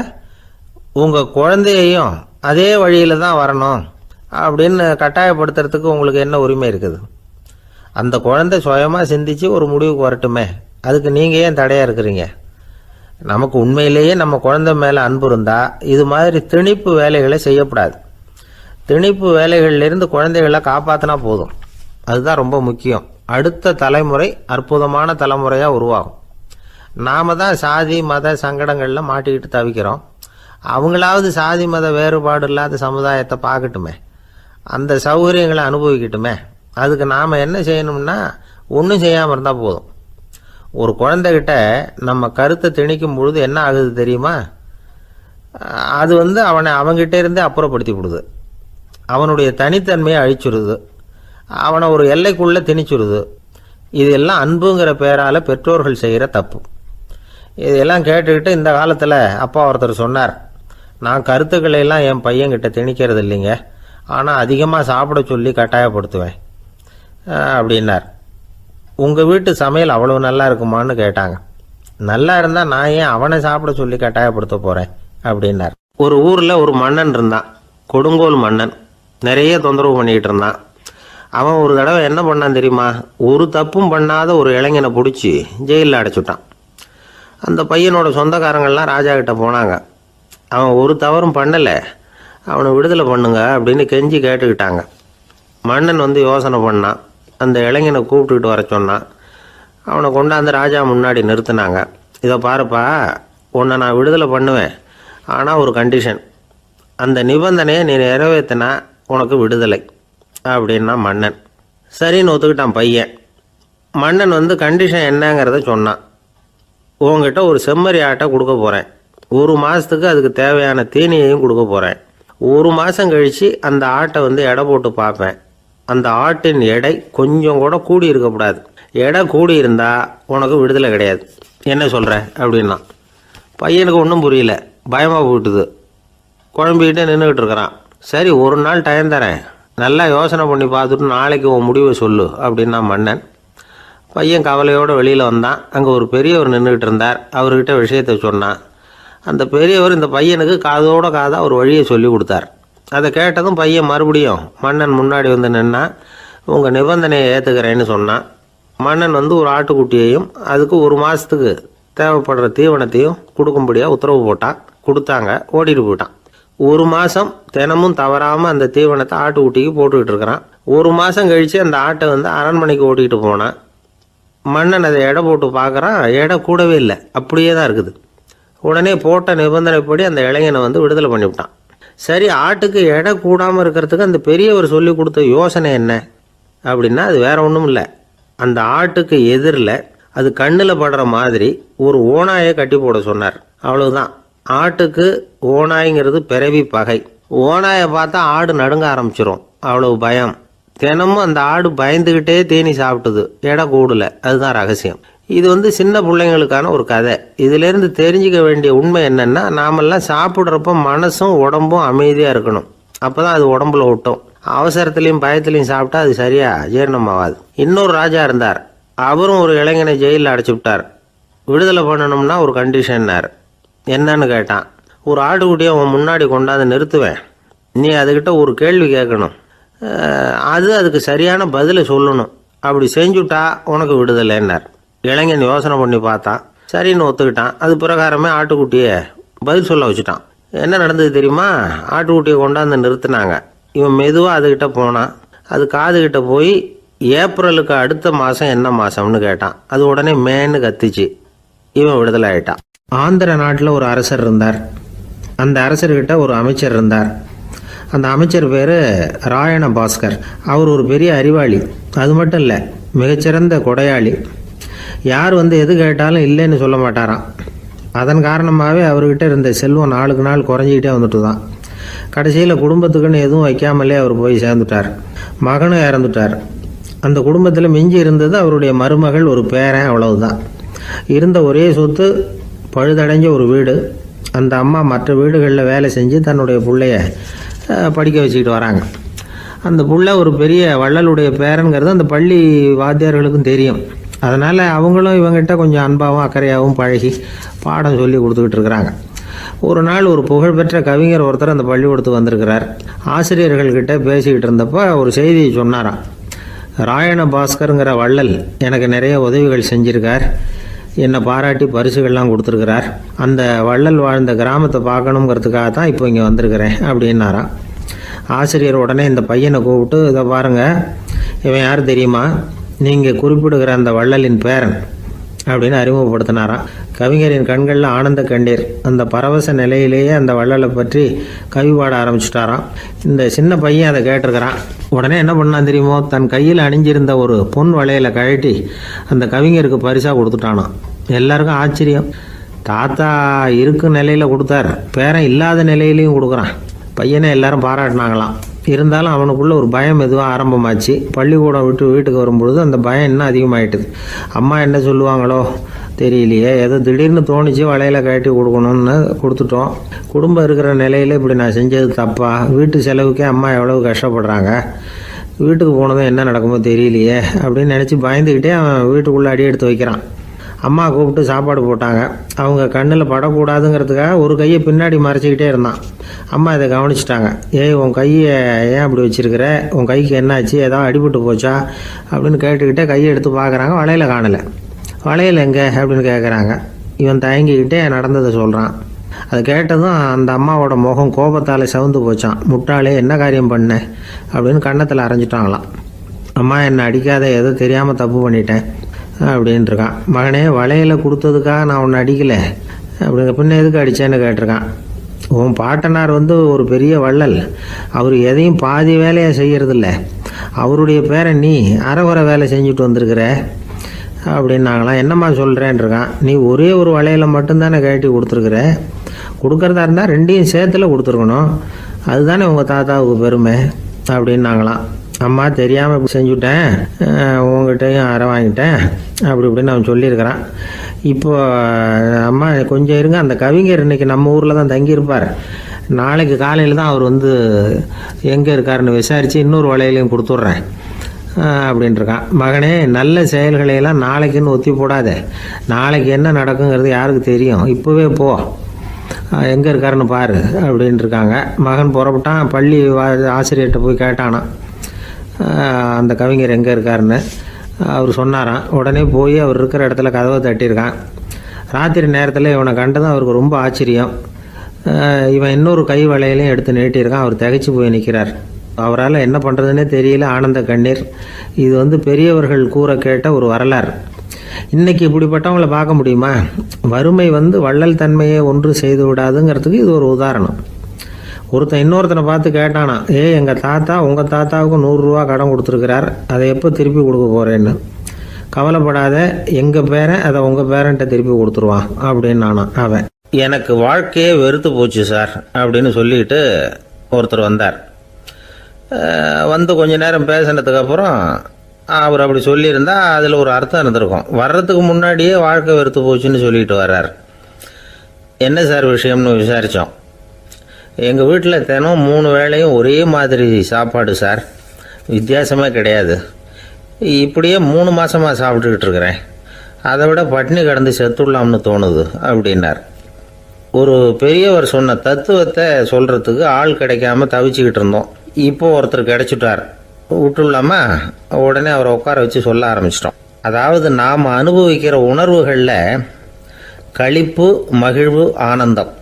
உங்கள் குழந்தையையும் அதே வழியில் தான் வரணும் அப்படின்னு கட்டாயப்படுத்துறதுக்கு உங்களுக்கு என்ன உரிமை இருக்குது? அந்த குழந்தை சுயமாக சிந்திச்சு ஒரு முடிவுக்கு வரட்டுமே, அதுக்கு நீங்கள் ஏன் தடையாக இருக்கிறீங்க? நமக்கு உண்மையிலேயே நம்ம குழந்தை மேலே அன்பு இருந்தால் இது மாதிரி திணிப்பு வேலைகளை செய்யக்கூடாது. திணிப்பு வேலைகளிலிருந்து குழந்தைகளை காப்பாற்றினா போதும். அதுதான் ரொம்ப முக்கியம். அடுத்த தலைமுறை அற்புதமான தலைமுறையாக உருவாகும். நாம தான் சாதி மத சங்கடங்களில் மாட்டிக்கிட்டு தவிக்கிறோம். அவங்களாவது சாதி மத வேறுபாடு இல்லாத சமுதாயத்தை பார்க்கட்டுமே, அந்த சௌகரியங்களை அனுபவிக்கட்டுமே. அதுக்கு நாம் என்ன செய்யணும்னா ஒன்றும் செய்யாமல் இருந்தால் போதும். ஒரு குழந்தைகிட்ட நம்ம கருத்தை திணிக்கும் பொழுது என்ன ஆகுது தெரியுமா? அது அவனை அவங்ககிட்ட இருந்தே அப்புறப்படுத்தி விடுது. அவனுடைய தனித்தன்மையை அழிச்சுடுது. அவனை ஒரு எல்லைக்குள்ளே திணிச்சுடுது. இதெல்லாம் அன்புங்கிற பேரால் பெற்றோர்கள் செய்கிற தப்பு. இதெல்லாம் கேட்டுக்கிட்டு இந்த காலத்தில் அப்பா ஒருத்தர் சொன்னார், நான் கருத்துக்களை எல்லாம் என் பையன்கிட்ட திணிக்கிறது இல்லைங்க, ஆனால் அதிகமாக சாப்பிட சொல்லி கட்டாயப்படுத்துவேன் அப்படின்னார். உங்கள் வீட்டு சமையல் அவ்வளோ நல்லா இருக்குமான்னு கேட்டாங்க. நல்லா இருந்தால் நான் ஏன் அவனை சாப்பிட சொல்லி கட்டாயப்படுத்த போகிறேன் அப்படின்னார். ஒரு ஊரில் ஒரு மன்னன் இருந்தான், கொடுங்கோல் மன்னன். நிறைய தொந்தரவு பண்ணிக்கிட்டு இருந்தான். அவன் ஒரு தடவை என்ன பண்ணான் தெரியுமா? ஒரு தப்பும் பண்ணாத ஒரு இளைஞனை பிடிச்சி ஜெயிலில் அடைச்சுட்டான். அந்த பையனோட சொந்தக்காரங்கள்லாம் ராஜா கிட்ட போனாங்க. அவன் ஒரு தவறும் பண்ணலை, அவனை விடுதலை பண்ணுங்க அப்படின்னு கெஞ்சி கேட்டுக்கிட்டாங்க. மன்னன் யோசனை பண்ணான். அந்த இளைஞனை கூப்பிட்டுக்கிட்டு வர சொன்னான். அவனை கொண்டாந்து ராஜா முன்னாடி நிறுத்தினாங்க. இதை பாருப்பா, உன்னை நான் விடுதலை பண்ணுவேன், ஆனால் ஒரு கண்டிஷன். அந்த நிபந்தனையை நீ நிறைவேற்றினா உனக்கு விடுதலை அப்படின்னா மன்னன். சரின்னு ஒத்துக்கிட்டான் பையன். மன்னன் கண்டிஷன் என்னங்கிறத சொன்னான். உங்ககிட்ட ஒரு செம்மறி ஆட்டை கொடுக்க போகிறேன். 1 மாதத்துக்கு அதுக்கு தேவையான தீனியையும் கொடுக்க போகிறேன். 1 மாதம் கழித்து அந்த ஆட்டை எடை போட்டு பார்ப்பேன். அந்த ஆட்டின் எடை கொஞ்சம் கூட கூடி இருக்கக்கூடாது. எடை கூடி இருந்தால் உனக்கு விடுதலை கிடையாது. என்ன சொல்கிற அப்படின்னா. பையனுக்கு ஒன்றும் புரியல, பயமாக போயிட்டுது. குழம்பிக்கிட்டே நின்றுக்கிட்டு இருக்கிறான். சரி, ஒரு நாள் டைம் தரேன், நல்லா யோசனை பண்ணி பார்த்துட்டு நாளைக்கு உன் முடிவை சொல்லு அப்படின்னா மன்னன். பையன் கவலையோடு வெளியில் வந்தான். அங்கே ஒரு பெரியவர் நின்றுக்கிட்டு இருந்தார். அவர்கிட்ட விஷயத்தை சொன்னான். அந்த பெரியவர் இந்த பையனுக்கு காதோட காதாக ஒரு வழியை சொல்லி கொடுத்தார். அதை கேட்டதும் பையன் மறுபடியும் மன்னன் முன்னாடி நின்னா, உங்கள் நிபந்தனையை ஏற்றுக்கிறேன்னு சொன்னான். மன்னன் ஒரு ஆட்டுக்குட்டியையும் அதுக்கு 1 மாதத்துக்கு தேவைப்படுற தீவனத்தையும் கொடுக்கும்படியாக உத்தரவு போட்டான். கொடுத்தாங்க, ஓடிட்டு போயிட்டான். 1 மாதம் தினமும் தவறாமல் அந்த தீவனத்தை ஆட்டுக்குட்டிக்கு போட்டுக்கிட்டு இருக்கிறான். 1 மாதம் கழித்து அந்த ஆட்டை அரண்மனைக்கு ஓட்டிகிட்டு போனான். மன்னன் அதை எடை போட்டு பார்க்குறான். எடை கூடவே இல்லை, அப்படியே தான் இருக்குது. உடனே போட்ட நிபந்தனைப்படி அந்த இளைஞனை விடுதலை பண்ணிவிட்டான். சரி, ஆட்டுக்கு எடை கூடாமல் இருக்கிறதுக்கு அந்த பெரியவர் சொல்லி கொடுத்த யோசனை என்ன அப்படின்னா, அது வேற ஒன்றும் இல்லை. அந்த ஆட்டுக்கு எதிரில் அது கண்ணில் படுற மாதிரி ஒரு ஓநாயை கட்டி போட சொன்னார். அவ்வளவுதான். ஆட்டுக்கு ஓநாய்ங்கிறது பிறவி பகை. ஓநாயை பார்த்தா ஆடு நடுங்க ஆரம்பிச்சிரும், அவ்வளவு பயம். தினமும் அந்த ஆடு பயந்துக்கிட்டே தீனி சாப்பிட்டுது, எடை கூடல. அதுதான் ரகசியம். இது சின்ன பிள்ளைங்களுக்கான ஒரு கதை. இதிலேருந்து தெரிஞ்சுக்க வேண்டிய உண்மை என்னென்னா, நாமெல்லாம் சாப்பிட்றப்ப மனசும் உடம்பும் அமைதியாக இருக்கணும். அப்போ தான் அது உடம்புல விட்டும். அவசரத்துலேயும் பயத்துலையும் சாப்பிட்டா அது சரியாக ஜீரணமாகாது. இன்னொரு ராஜா இருந்தார். அவரும் ஒரு இளைஞனை ஜெயிலில் அடைச்சி விட்டார். விடுதலை பண்ணணும்னா ஒரு கண்டிஷன்னார். என்னன்னு கேட்டான். ஒரு ஆட்டுக்குட்டியை அவன் முன்னாடி கொண்டாந்து நிறுத்துவேன், நீ அதுக்கிட்ட ஒரு கேள்வி கேட்கணும், அதுக்கு சரியான பதிலை சொல்லணும். அப்படி செஞ்சுட்டா உனக்கு விடுதலைன்னார். இளைஞன் யோசனை பண்ணி பார்த்தான். சரின்னு ஒத்துக்கிட்டான். அது பிரகாரமே ஆட்டுக்குட்டியை பதில் சொல்ல வச்சுட்டான். என்ன நடந்தது தெரியுமா? ஆட்டுக்குட்டியை கொண்டாந்து நிறுத்தினாங்க. இவன் மெதுவாக அதுக்கிட்ட போனான். அது காதுகிட்ட போய் ஏப்ரலுக்கு அடுத்த மாதம் என்ன மாதம்னு கேட்டான். அது உடனே மேன்னு கத்திச்சு. இவன் விடுதலை ஆயிட்டான். ஆந்திர நாட்டில் ஒரு அரசர் இருந்தார். அந்த அரசர்கிட்ட ஒரு அமைச்சர் இருந்தார். அந்த அமைச்சர் பேர் ராயண பாஸ்கர். அவர் ஒரு பெரிய அறிவாளி. அது மட்டும் இல்லை, மிகச்சிறந்த கொடையாளி. யார் எது கேட்டாலும் இல்லைன்னு சொல்ல மாட்டாராம். அதன் காரணமாகவே அவர்கிட்ட இருந்த செல்வம் நாளுக்கு நாள் குறைஞ்சிக்கிட்டே வந்துட்டு தான். கடைசியில் குடும்பத்துக்குன்னு எதுவும் வைக்காமலே அவர் போய் சேர்ந்துட்டார். மகனும் இறந்துட்டார். அந்த குடும்பத்தில் மிஞ்சி இருந்தது அவருடைய மருமகள், ஒரு பேரன், அவ்வளவுதான். இருந்த ஒரே சொத்து பழுதடைஞ்ச ஒரு வீடு. அந்த அம்மா மற்ற வீடுகளில் வேலை செஞ்சு தன்னுடைய பிள்ளைய படிக்க வச்சுக்கிட்டு வராங்க. அந்த புள்ள ஒரு பெரிய வள்ளலுடைய பேரன்கிறது அந்த பள்ளி வாத்தியார்களுக்கும் தெரியும். அதனால் அவங்களும் இவங்ககிட்ட கொஞ்சம் அன்பாகவும் அக்கறையாகவும் பழகி பாடம் சொல்லி கொடுத்துக்கிட்டு இருக்கிறாங்க. ஒரு நாள் ஒரு புகழ்பெற்ற கவிஞர் ஒருத்தர் அந்த பள்ளிக்கூடத்துக்கு வந்திருக்கிறார். ஆசிரியர்கள்கிட்ட பேசிக்கிட்டு இருந்தப்போ ஒரு செய்தியை சொன்னாராம். ராயண பாஸ்கருங்கிற வள்ளல் எனக்கு நிறைய உதவிகள் செஞ்சிருக்கார். என்னை பாராட்டி பரிசுகள்லாம் கொடுத்துருக்கிறார். அந்த வள்ளல் வாழ்ந்த கிராமத்தை பார்க்கணுங்கிறதுக்காக தான் இப்போ இங்கே வந்திருக்கிறேன் அப்படின்னாராம். ஆசிரியர் உடனே இந்த பையனை கூப்பிட்டு, இதை பாருங்கள், இவன் யார் தெரியுமா, நீங்கள் குறிப்பிடுகிற அந்த வள்ளலின் பேரன் அப்படின்னு அறிமுகப்படுத்தினாராம். கவிஞரின் கண்களில் ஆனந்த கண்ணீர். அந்த பரவச நிலையிலேயே அந்த வள்ளலை பற்றி கவி பாட ஆரம்பிச்சுட்டாராம். இந்த சின்ன பையன் அதை கேட்டிருக்கிறான். உடனே என்ன பண்ணான் தெரியுமோ, தன் கையில் அணிஞ்சிருந்த ஒரு பொன் வளையலை கழட்டி அந்த கவிஞருக்கு பரிசாக கொடுத்துட்டானான். எல்லாருக்கும் ஆச்சரியம். தாத்தா இருக்கும் நிலையில் கொடுத்தார், பேரன் இல்லாத நிலையிலையும் கொடுக்குறான். பையனை எல்லாரும் பாராட்டினாங்களாம். இருந்தாலும் அவனுக்குள்ள ஒரு பயம் எதுவும் ஆரம்பமாச்சு. பள்ளிக்கூடம் விட்டு வீட்டுக்கு வரும்பொழுது அந்த பயம் இன்னும் அதிகமாயிட்டுது. அம்மா என்ன சொல்லுவாங்களோ தெரியலையே, ஏதோ திடீர்னு தோணிச்சு வளையலை கட்டி கொடுக்கணும்னு கொடுத்துட்டோம். குடும்பம் இருக்கிற நிலையில் இப்படி நான் செஞ்சது தப்பா, வீட்டு செலவுக்கே அம்மா எவ்வளவு கஷ்டப்படுறாங்க, வீட்டுக்கு போனதும் என்ன நடக்குமோ தெரியலையே அப்படின்னு நினச்சி பயந்துக்கிட்டே அவன் வீட்டுக்குள்ளே அடி எடுத்து வைக்கிறான். அம்மா கூப்பிட்டு சாப்பாடு போட்டாங்க. அவங்க கண்ணில் படக்கூடாதுங்கிறதுக்காக ஒரு கையை பின்னாடி மறைச்சிக்கிட்டே இருந்தான். அம்மா இதை கவனிச்சிட்டாங்க. ஏய், உன் கையை ஏன் அப்படி வச்சிருக்கிற, உன் கைக்கு என்னாச்சு, ஏதாவது அடிபட்டு போச்சா அப்படின்னு கேட்டுக்கிட்டே கையை எடுத்து பார்க்குறாங்க. வளையல காணலை. வளையல் எங்கே அப்படின்னு கேட்குறாங்க. இவன் தயங்கிக்கிட்டே நடந்ததை சொல்கிறான். அதை கேட்டதும் அந்த அம்மாவோட முகம் கோபத்தால் சவுந்து போச்சான். முட்டாளே, என்ன காரியம் பண்ண அப்படின்னு கன்னத்தில் அரைஞ்சிட்டாங்களாம். அம்மா, என்னை அடிக்காத, ஏதோ தெரியாமல் தப்பு பண்ணிட்டேன் அப்படின்ட்டுருக்கான். மகனே, வளையலை கொடுத்ததுக்காக நான் உன்னை அடிக்கலை, அப்படிங்க பின்ன எதுக்கு அடித்தேன்னு கேட்டிருக்கான். உன் பாட்டனார் ஒரு பெரிய வள்ளல், அவர் எதையும் பாதி வேலையை செய்கிறதில்ல, அவருடைய பேரை நீ அரைகுறை வேலை செஞ்சுட்டு வந்திருக்கிற அப்படின்னாங்களாம். என்னம்மா சொல்கிறேன்ருக்கான். நீ ஒரே ஒரு வளையலை மட்டும்தானே கட்டி கொடுத்துருக்குற, கொடுக்குறதா இருந்தால் ரெண்டையும் சேர்த்துல கொடுத்துருக்கணும், அதுதானே உங்கள் தாத்தாவுக்கு பெருமை அப்படின்னாங்களாம். அம்மா, தெரியாமல் இப்படி செஞ்சுட்டேன், உங்கள்கிட்டையும் அரை வாங்கிட்டேன் அப்படி இப்படின்னு அவன் சொல்லியிருக்கிறான். இப்போ அம்மா கொஞ்சம் இருங்க, அந்த கவிஞர் இன்றைக்கி நம்ம ஊரில் தான் தங்கியிருப்பார், நாளைக்கு காலையில் தான் அவர் எங்கே இருக்காருன்னு விசாரித்து இன்னொரு வளையலையும் கொடுத்துட்றேன் அப்படின்ட்டுருக்கான். மகனே, நல்ல செயல்களையெல்லாம் நாளைக்குன்னு ஒத்தி போடாத, நாளைக்கு என்ன நடக்குங்கிறது யாருக்கு தெரியும், இப்போவே போ, எங்கே இருக்காருன்னு பாரு அப்படின்ட்டுருக்காங்க. மகன் புறப்பட்டான். பள்ளி ஆசிரியர்கிட்ட போய் கேட்டானான் அந்த கவிஞர் எங்கே இருக்காருன்னு. அவர் சொன்னாராம். உடனே போய் அவர் இருக்கிற இடத்துல கதவை தட்டியிருக்கான். ராத்திரி நேரத்தில் இவனை கண்டதும் அவருக்கு ரொம்ப ஆச்சரியம். இவன் இன்னொரு கை வளையலையும் எடுத்து நீட்டியிருக்கான். அவர் திகைச்சு போய் நிற்கிறார். அவரால் என்ன பண்ணுறதுன்னே தெரியல. ஆனந்த கண்ணீர். இது பெரியவர்கள் கூற கேட்ட ஒரு வரலாறு. இன்றைக்கி இப்படிப்பட்டவங்களை பார்க்க முடியுமா? வறுமை வள்ளல் தன்மையை ஒன்று செய்து விடாதுங்கிறதுக்கு இது ஒரு உதாரணம். ஒருத்தன் இன்னொருத்தனை பார்த்து கேட்டானா, எங்கள் தாத்தா உங்கள் தாத்தாவுக்கு 100 ரூபா கடன் கொடுத்துருக்கிறார், அதை எப்போ திருப்பி கொடுக்க போகிறேன்னு. கவலைப்படாத, எங்கள் பேரன் அதை உங்கள் பேரன்ட்ட திருப்பி கொடுத்துருவான் அப்படின்னு நானான் அவன். எனக்கு வாழ்க்கையே வெறுத்து போச்சு சார் அப்படின்னு சொல்லிட்டு ஒருத்தர் வந்தார். கொஞ்ச நேரம் பேசினதுக்கப்புறம் அவர் அப்படி சொல்லியிருந்தா அதில் ஒரு அர்த்தம் இருந்திருக்கும். வர்றதுக்கு முன்னாடியே வாழ்க்கை வெறுத்து போச்சுன்னு சொல்லிட்டு வர்றார். என்ன சார் விஷயம்னு விசாரித்தோம். எங்கள் வீட்டில் தினம் 3 வேளையும் ஒரே மாதிரி சாப்பாடு சார், வித்தியாசமே கிடையாது. இப்படியே 3 மாதமாக சாப்பிட்டுக்கிட்டு இருக்கிறேன். அதை விட பட்டினி கடந்து செத்துடலாம்னு தோணுது அப்படின்னார். ஒரு பெரியவர் சொன்ன தத்துவத்தை சொல்கிறதுக்கு ஆள் கிடைக்காம தவிச்சுக்கிட்டு இருந்தோம். இப்போ ஒருத்தர் கிடைச்சிட்டார். விட்டுலாமா? உடனே அவரை உட்கார வச்சு சொல்ல ஆரம்பிச்சிட்டோம். அதாவது நாம் அனுபவிக்கிற உணர்வுகளில் களிப்பு, மகிழ்வு, ஆனந்தம்,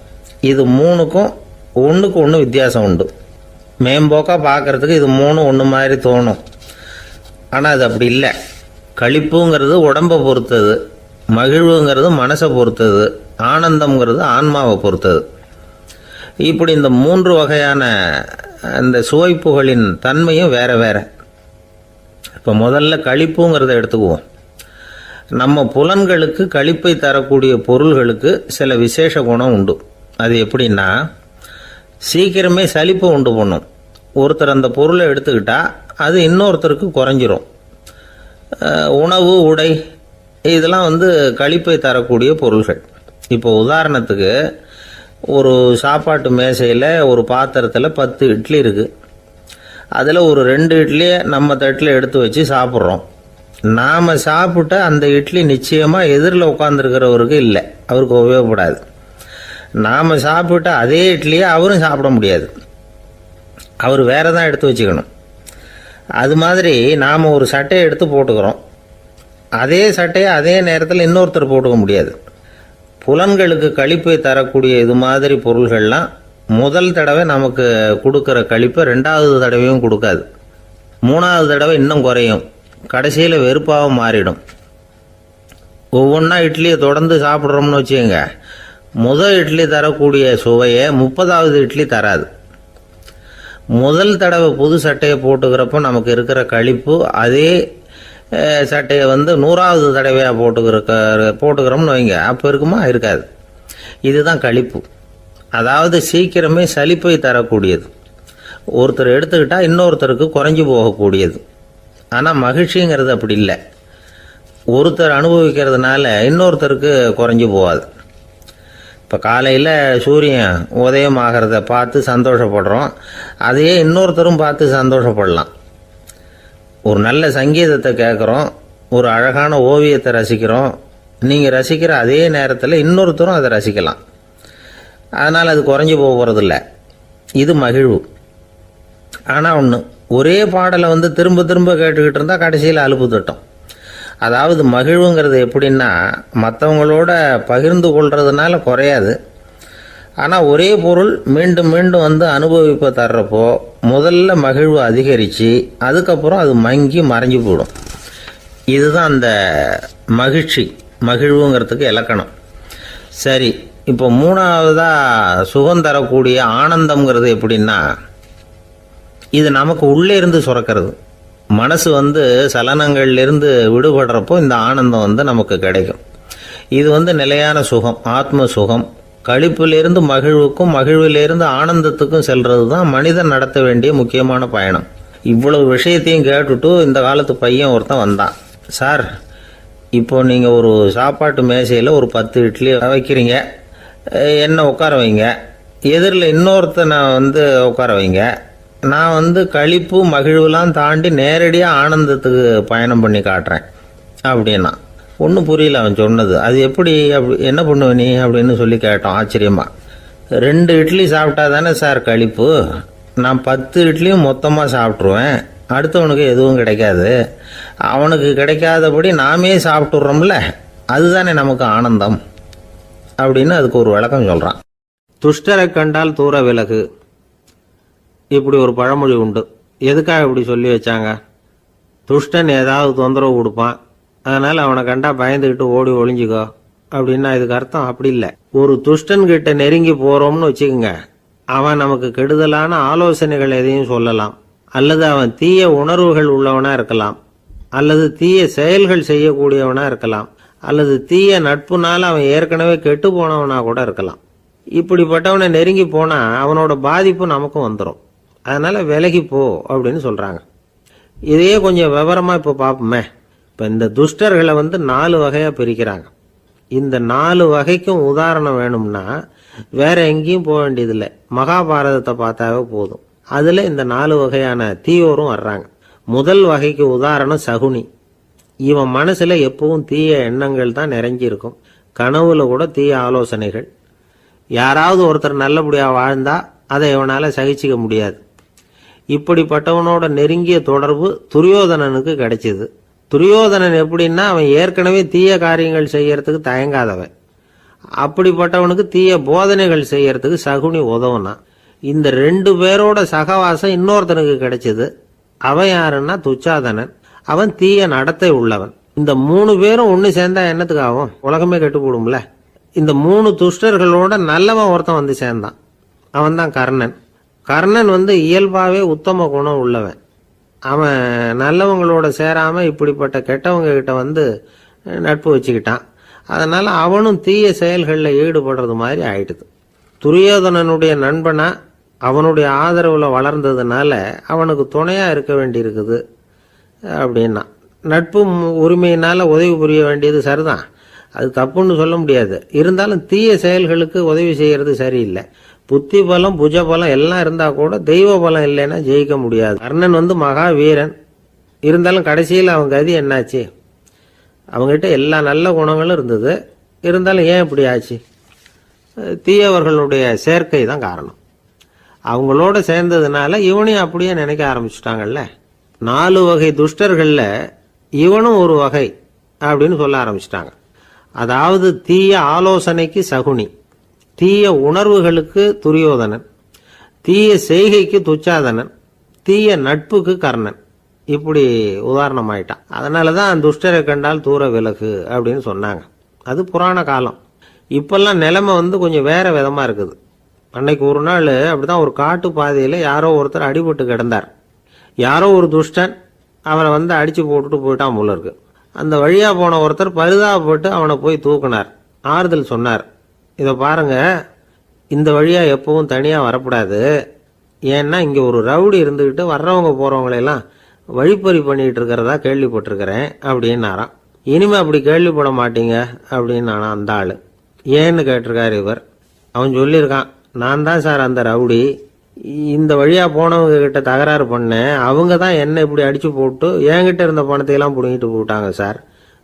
இது 3க்கும் ஒன்றுக்கு ஒன்று வித்தியாசம் உண்டு. மேம்போக்காக பார்க்குறதுக்கு இது 3 ஒன்று மாதிரி தோணும். ஆனால் அது அப்படி இல்லை. களிப்புங்கிறது உடம்பை பொறுத்தது, மகிழ்வுங்கிறது மனசை பொறுத்தது, ஆனந்தம்ங்கிறது ஆன்மாவை பொறுத்தது. இப்படி இந்த 3 வகையான அந்த சுவைப்புகளின் தன்மையும் வேற வேற. இப்போ முதல்ல களிப்புங்கிறத எடுத்துக்குவோம். நம்ம புலன்களுக்கு களிப்பை தரக்கூடிய பொருள்களுக்கு சில விசேஷ குணம் உண்டு. அது எப்படின்னா, சீக்கிரமே சலிப்பை உண்டு பண்ணும். ஒருத்தர் அந்த பொருளை எடுத்துக்கிட்டா அது இன்னொருத்தருக்கு குறைஞ்சிரும். உணவு, உடை, இதெல்லாம் களிப்பை தரக்கூடிய பொருள்கள். இப்போ உதாரணத்துக்கு, ஒரு சாப்பாட்டு மேசையில் ஒரு பாத்திரத்தில் 10 இட்லி இருக்குது. அதில் ஒரு 2 இட்லியை நம்ம தட்டில் எடுத்து வச்சு சாப்பிட்றோம். நாம் சாப்பிட்ட அந்த இட்லி நிச்சயமாக எதிரில் உட்காந்துருக்கிறவருக்கு இல்லை, அவருக்கு உபயோகப்படாது. நாம் சாப்பிட்ட அதே இட்லியை அவரும் சாப்பிட முடியாது, அவர் வேற தான் எடுத்து வச்சுக்கணும். அது மாதிரி நாம் ஒரு சட்டையை எடுத்து போட்டுக்கிறோம். அதே சட்டையை அதே நேரத்தில் இன்னொருத்தர் போட்டுக்க முடியாது. புலன்களுக்கு களிப்பை தரக்கூடிய இது மாதிரி பொருள்கள்லாம் முதல் தடவை நமக்கு கொடுக்குற களிப்பை ரெண்டாவது தடவையும் கொடுக்காது. மூணாவது தடவை இன்னும் குறையும். கடைசியில் வெறுப்பாக மாறிடும். ஒவ்வொன்றா இட்லியை தொடர்ந்து சாப்பிட்றோம்னு வச்சுக்கோங்க, முதல் இட்லி தரக்கூடிய சுவையை 30வது இட்லி தராது. முதல் தடவை புது சட்டையை போட்டுக்கிறப்போ நமக்கு இருக்கிற களிப்பு அதே சட்டையை 100வது தடவையாக போட்டுக்கிறோம்னு வைங்க, அப்போ இருக்குமா? இருக்காது. இதுதான் களிப்பு. அதாவது சீக்கிரமே சலிப்பை தரக்கூடியது. ஒருத்தர் எடுத்துக்கிட்டால் இன்னொருத்தருக்கு குறைஞ்சி போகக்கூடியது. ஆனால் மகிழ்ச்சிங்கிறது அப்படி இல்லை. ஒருத்தர் அனுபவிக்கிறதுனால இன்னொருத்தருக்கு குறைஞ்சி போகாது. இப்போ காலையில் சூரியன் உதயம் ஆகிறத பார்த்து சந்தோஷப்படுறோம், அதையே இன்னொருத்தரும் பார்த்து சந்தோஷப்படலாம். ஒரு நல்ல சங்கீதத்தை கேட்குறோம், ஒரு அழகான ஓவியத்தை ரசிக்கிறோம், நீங்கள் ரசிக்கிற அதே நேரத்தில் இன்னொருத்தரும் அதை ரசிக்கலாம். அதனால் அது குறைஞ்சி போகிறதில்ல. இது மகிழ்வு. ஆனால் ஒன்று, ஒரே பாடலை திரும்ப திரும்ப கேட்டுக்கிட்டு இருந்தால் கடைசியில் அலுப்பு தட்டும். அதாவது மகிழ்வுங்கிறது எப்படின்னா, மற்றவங்களோட பகிர்ந்து கொள்றதுனால குறையாது. ஆனால் ஒரே பொருள் மீண்டும் மீண்டும் அனுபவிப்ப தர்றப்போ முதல்ல மகிழ்வு அதிகரித்து அதுக்கப்புறம் அது மங்கி மறைஞ்சு போயிடும். இதுதான் அந்த மகிழ்வுங்கிறதுக்கு இலக்கணம். சரி, இப்போ மூணாவதாக சுகம் தரக்கூடிய ஆனந்தம்ங்கிறது எப்படின்னா, இது நமக்கு உள்ளே இருந்து சுரக்கிறது. மனசு சலனங்கள்லேருந்து விடுபடுறப்போ இந்த ஆனந்தம் நமக்கு கிடைக்கும். இது நிலையான சுகம், ஆத்ம சுகம். களிப்பிலிருந்து மகிழ்வுக்கும் மகிழ்விலிருந்து ஆனந்தத்துக்கும் செல்றது தான் மனிதன் நடத்த வேண்டிய முக்கியமான பயணம். இவ்வளவு விஷயத்தையும் கேட்டுட்டு இந்த காலத்து பையன் ஒருத்தன் வந்தான். சார், இப்போ நீங்கள் ஒரு சாப்பாட்டு மேசையில் ஒரு 10 இட்லி வைக்கிறீங்க, என்ன உட்கார வைங்க, எதிரில் இன்னொருத்தனை உட்கார வைங்க, நான் களிப்பு மகிழ்வுலாம் தாண்டி நேரடியாக ஆனந்தத்துக்கு பயணம் பண்ணி காட்டுறேன் அப்படின்னா. ஒன்றும் புரியல அவன் சொன்னது. அது எப்படி, என்ன பண்ணுவ நீ அப்படின்னு சொல்லி கேட்டோம் ஆச்சரியமா. 2 இட்லி சாப்பிட்டா தானே சார் களிப்பு, நான் 10 இட்லியும் மொத்தமாக சாப்பிட்ருவேன், அடுத்தவனுக்கு எதுவும் கிடைக்காது, அவனுக்கு கிடைக்காதபடி நாமே சாப்பிட்டுடுறோம்ல, அதுதானே நமக்கு ஆனந்தம் அப்படின்னு அதுக்கு ஒரு விளக்கம் சொல்கிறான். துஷ்டரை கண்டால் தூர விலகு, இப்படி ஒரு பழமொழி உண்டு. எதுக்காக இப்படி சொல்லி வச்சாங்க? துஷ்டன் ஏதாவது தொந்தரவு கொடுப்பான், அதனால் அவனை கண்டா பயந்துக்கிட்டு ஓடி ஒளிஞ்சிக்கோ அப்படின்னா இதுக்கு அர்த்தம் அப்படி இல்லை. ஒரு துஷ்டன் கிட்ட நெருங்கி போகிறோம்னு வச்சுக்கோங்க, அவன் நமக்கு கெடுதலான ஆலோசனைகள் எதையும் சொல்லலாம், அல்லது அவன் தீய உணர்வுகள் உள்ளவனா இருக்கலாம், அல்லது தீய செயல்கள் செய்யக்கூடியவனா இருக்கலாம், அல்லது தீய நட்புனால அவன் ஏற்கனவே கெட்டு போனவனா கூட இருக்கலாம். இப்படிப்பட்டவனை நெருங்கி போனால் அவனோட பாதிப்பு நமக்கும் வந்துடும். அதனால் விலகி போ அப்படின்னு சொல்கிறாங்க. இதையே கொஞ்சம் விவரமாக இப்போ பார்ப்போமே. இப்போ இந்த துஷ்டர்களை 4 வகையாக பிரிக்கிறாங்க. இந்த 4 வகைக்கும் உதாரணம் வேணும்னா வேற எங்கேயும் போக வேண்டியதில்லை, மகாபாரதத்தை பார்த்தாவே போதும். அதில் இந்த 4 வகையான தீயோரும் வர்றாங்க. முதல் வகைக்கு உதாரணம் சகுனி. இவன் மனசில் எப்பவும் தீய எண்ணங்கள் தான் நிறைஞ்சிருக்கும், கனவுல கூட தீய ஆலோசனைகள். யாராவது ஒருத்தர் நல்லபடியாக வாழ்ந்தா அதை இவனால் சகிச்சிக்க முடியாது. இப்படிப்பட்டவனோட நெருங்கிய தொடர்பு துரியோதனனுக்கு கிடைச்சிது. துரியோதனன் எப்படின்னா, அவன் ஏற்கனவே தீய காரியங்கள் செய்யறதுக்கு தயங்காதவன். அப்படிப்பட்டவனுக்கு தீய போதனைகள் செய்யறதுக்கு சகுனி உதவுனான். இந்த 2 பேரோட சகவாசம் இன்னொருத்தனுக்கு கிடைச்சது. அவன் யாருன்னா துச்சாதனன். அவன் தீய நடத்தை உள்ளவன். இந்த 3 பேரும் ஒன்று சேர்ந்தா என்னத்துக்கு ஆகும்? உலகமே கெட்டு போடும்ல. இந்த 3 துஷ்டர்களோட நல்லவன் ஒருத்தன் சேர்ந்தான். அவன் தான் கர்ணன். கர்ணன் இயல்பாகவே உத்தம குணம் உள்ளவன். அவன் நல்லவங்களோட சேராமல் இப்படிப்பட்ட கெட்டவங்க கிட்ட நட்பு வச்சுக்கிட்டான். அதனால் அவனும் தீய செயல்களில் ஈடுபடுறது மாதிரி ஆயிடுது. துரியோதனனுடைய நண்பனா அவனுடைய ஆதரவில் வளர்ந்ததுனால அவனுக்கு துணையாக இருக்க வேண்டியிருக்குது அப்படின்னா. நட்பு உரிமையினால் உதவி புரிய வேண்டியது சரிதான், அது தப்புன்னு சொல்ல முடியாது. இருந்தாலும் தீய செயல்களுக்கு உதவி செய்கிறது சரியில்லை. புத்தி பலம் புஜ பலம் எல்லாம் இருந்தால் கூட தெய்வ பலம் இல்லைன்னா ஜெயிக்க முடியாது. கர்ணன் மகா வீரன், இருந்தாலும் கடைசியில் அவன் கதி என்னாச்சு? அவங்ககிட்ட எல்லா நல்ல குணங்களும் இருந்தது, இருந்தாலும் ஏன் இப்படி ஆச்சு? தீயவர்களுடைய சேர்க்கை தான் காரணம். அவங்களோட சேர்ந்ததுனால இவனையும் அப்படியே நினைக்க ஆரம்பிச்சுட்டாங்கல்ல. 4 வகை துஷ்டர்களில் இவனும் ஒரு வகை. அப்படின்னு சொல்ல ஆரம்பிச்சிட்டாங்க. அதாவது தீய ஆலோசனைக்கு சகுனி, தீய உணர்வுகளுக்கு துரியோதனன், தீய செய்கைக்கு துச்சாதனன், தீய நட்புக்கு கர்ணன், இப்படி உதாரணமாயிட்டான். அதனால தான் துஷ்டரை கண்டால் தூர விலகு அப்படின்னு சொன்னாங்க. அது புராண காலம். இப்பெல்லாம் நிலைமை கொஞ்சம் வேற விதமா இருக்குது. அன்னைக்கு ஒரு நாள் அப்படிதான் ஒரு காட்டு பாதையில் யாரோ ஒருத்தர் அடிபட்டு கிடந்தார். யாரோ ஒரு துஷ்டன் அவனை அடிச்சு போட்டுட்டு போயிட்டான் போல இருக்கு. அந்த வழியா போன ஒருத்தர் பரிதாபப்பட்டு அவனை போய் தூக்கினார், ஆறுதல் சொன்னார். இதை பாருங்க, இந்த வழியா எப்பவும் தனியா வரக்கூடாது. ஏன்னா இங்க ஒரு ரவுடி இருந்துகிட்டு வர்றவங்க போறவங்களெல்லாம் வழிப்பறி பண்ணிட்டு இருக்கிறதா கேள்விப்பட்டிருக்கிறேன் அப்படின்னாராம். இனிமே அப்படி கேள்விப்பட மாட்டீங்க அப்படின்னு நானா அந்த ஆளு. ஏன்னு கேட்டிருக்காரு இவர். அவன் சொல்லியிருக்கான், நான் தான் சார் அந்த ரவுடி. இந்த வழியா போனவங்க கிட்ட தகராறு பண்ணேன். அவங்க தான் என்ன இப்படி அடிச்சு போட்டு என்கிட்ட இருந்த பணத்தையெல்லாம் பிடிங்கிட்டு போட்டாங்க சார்.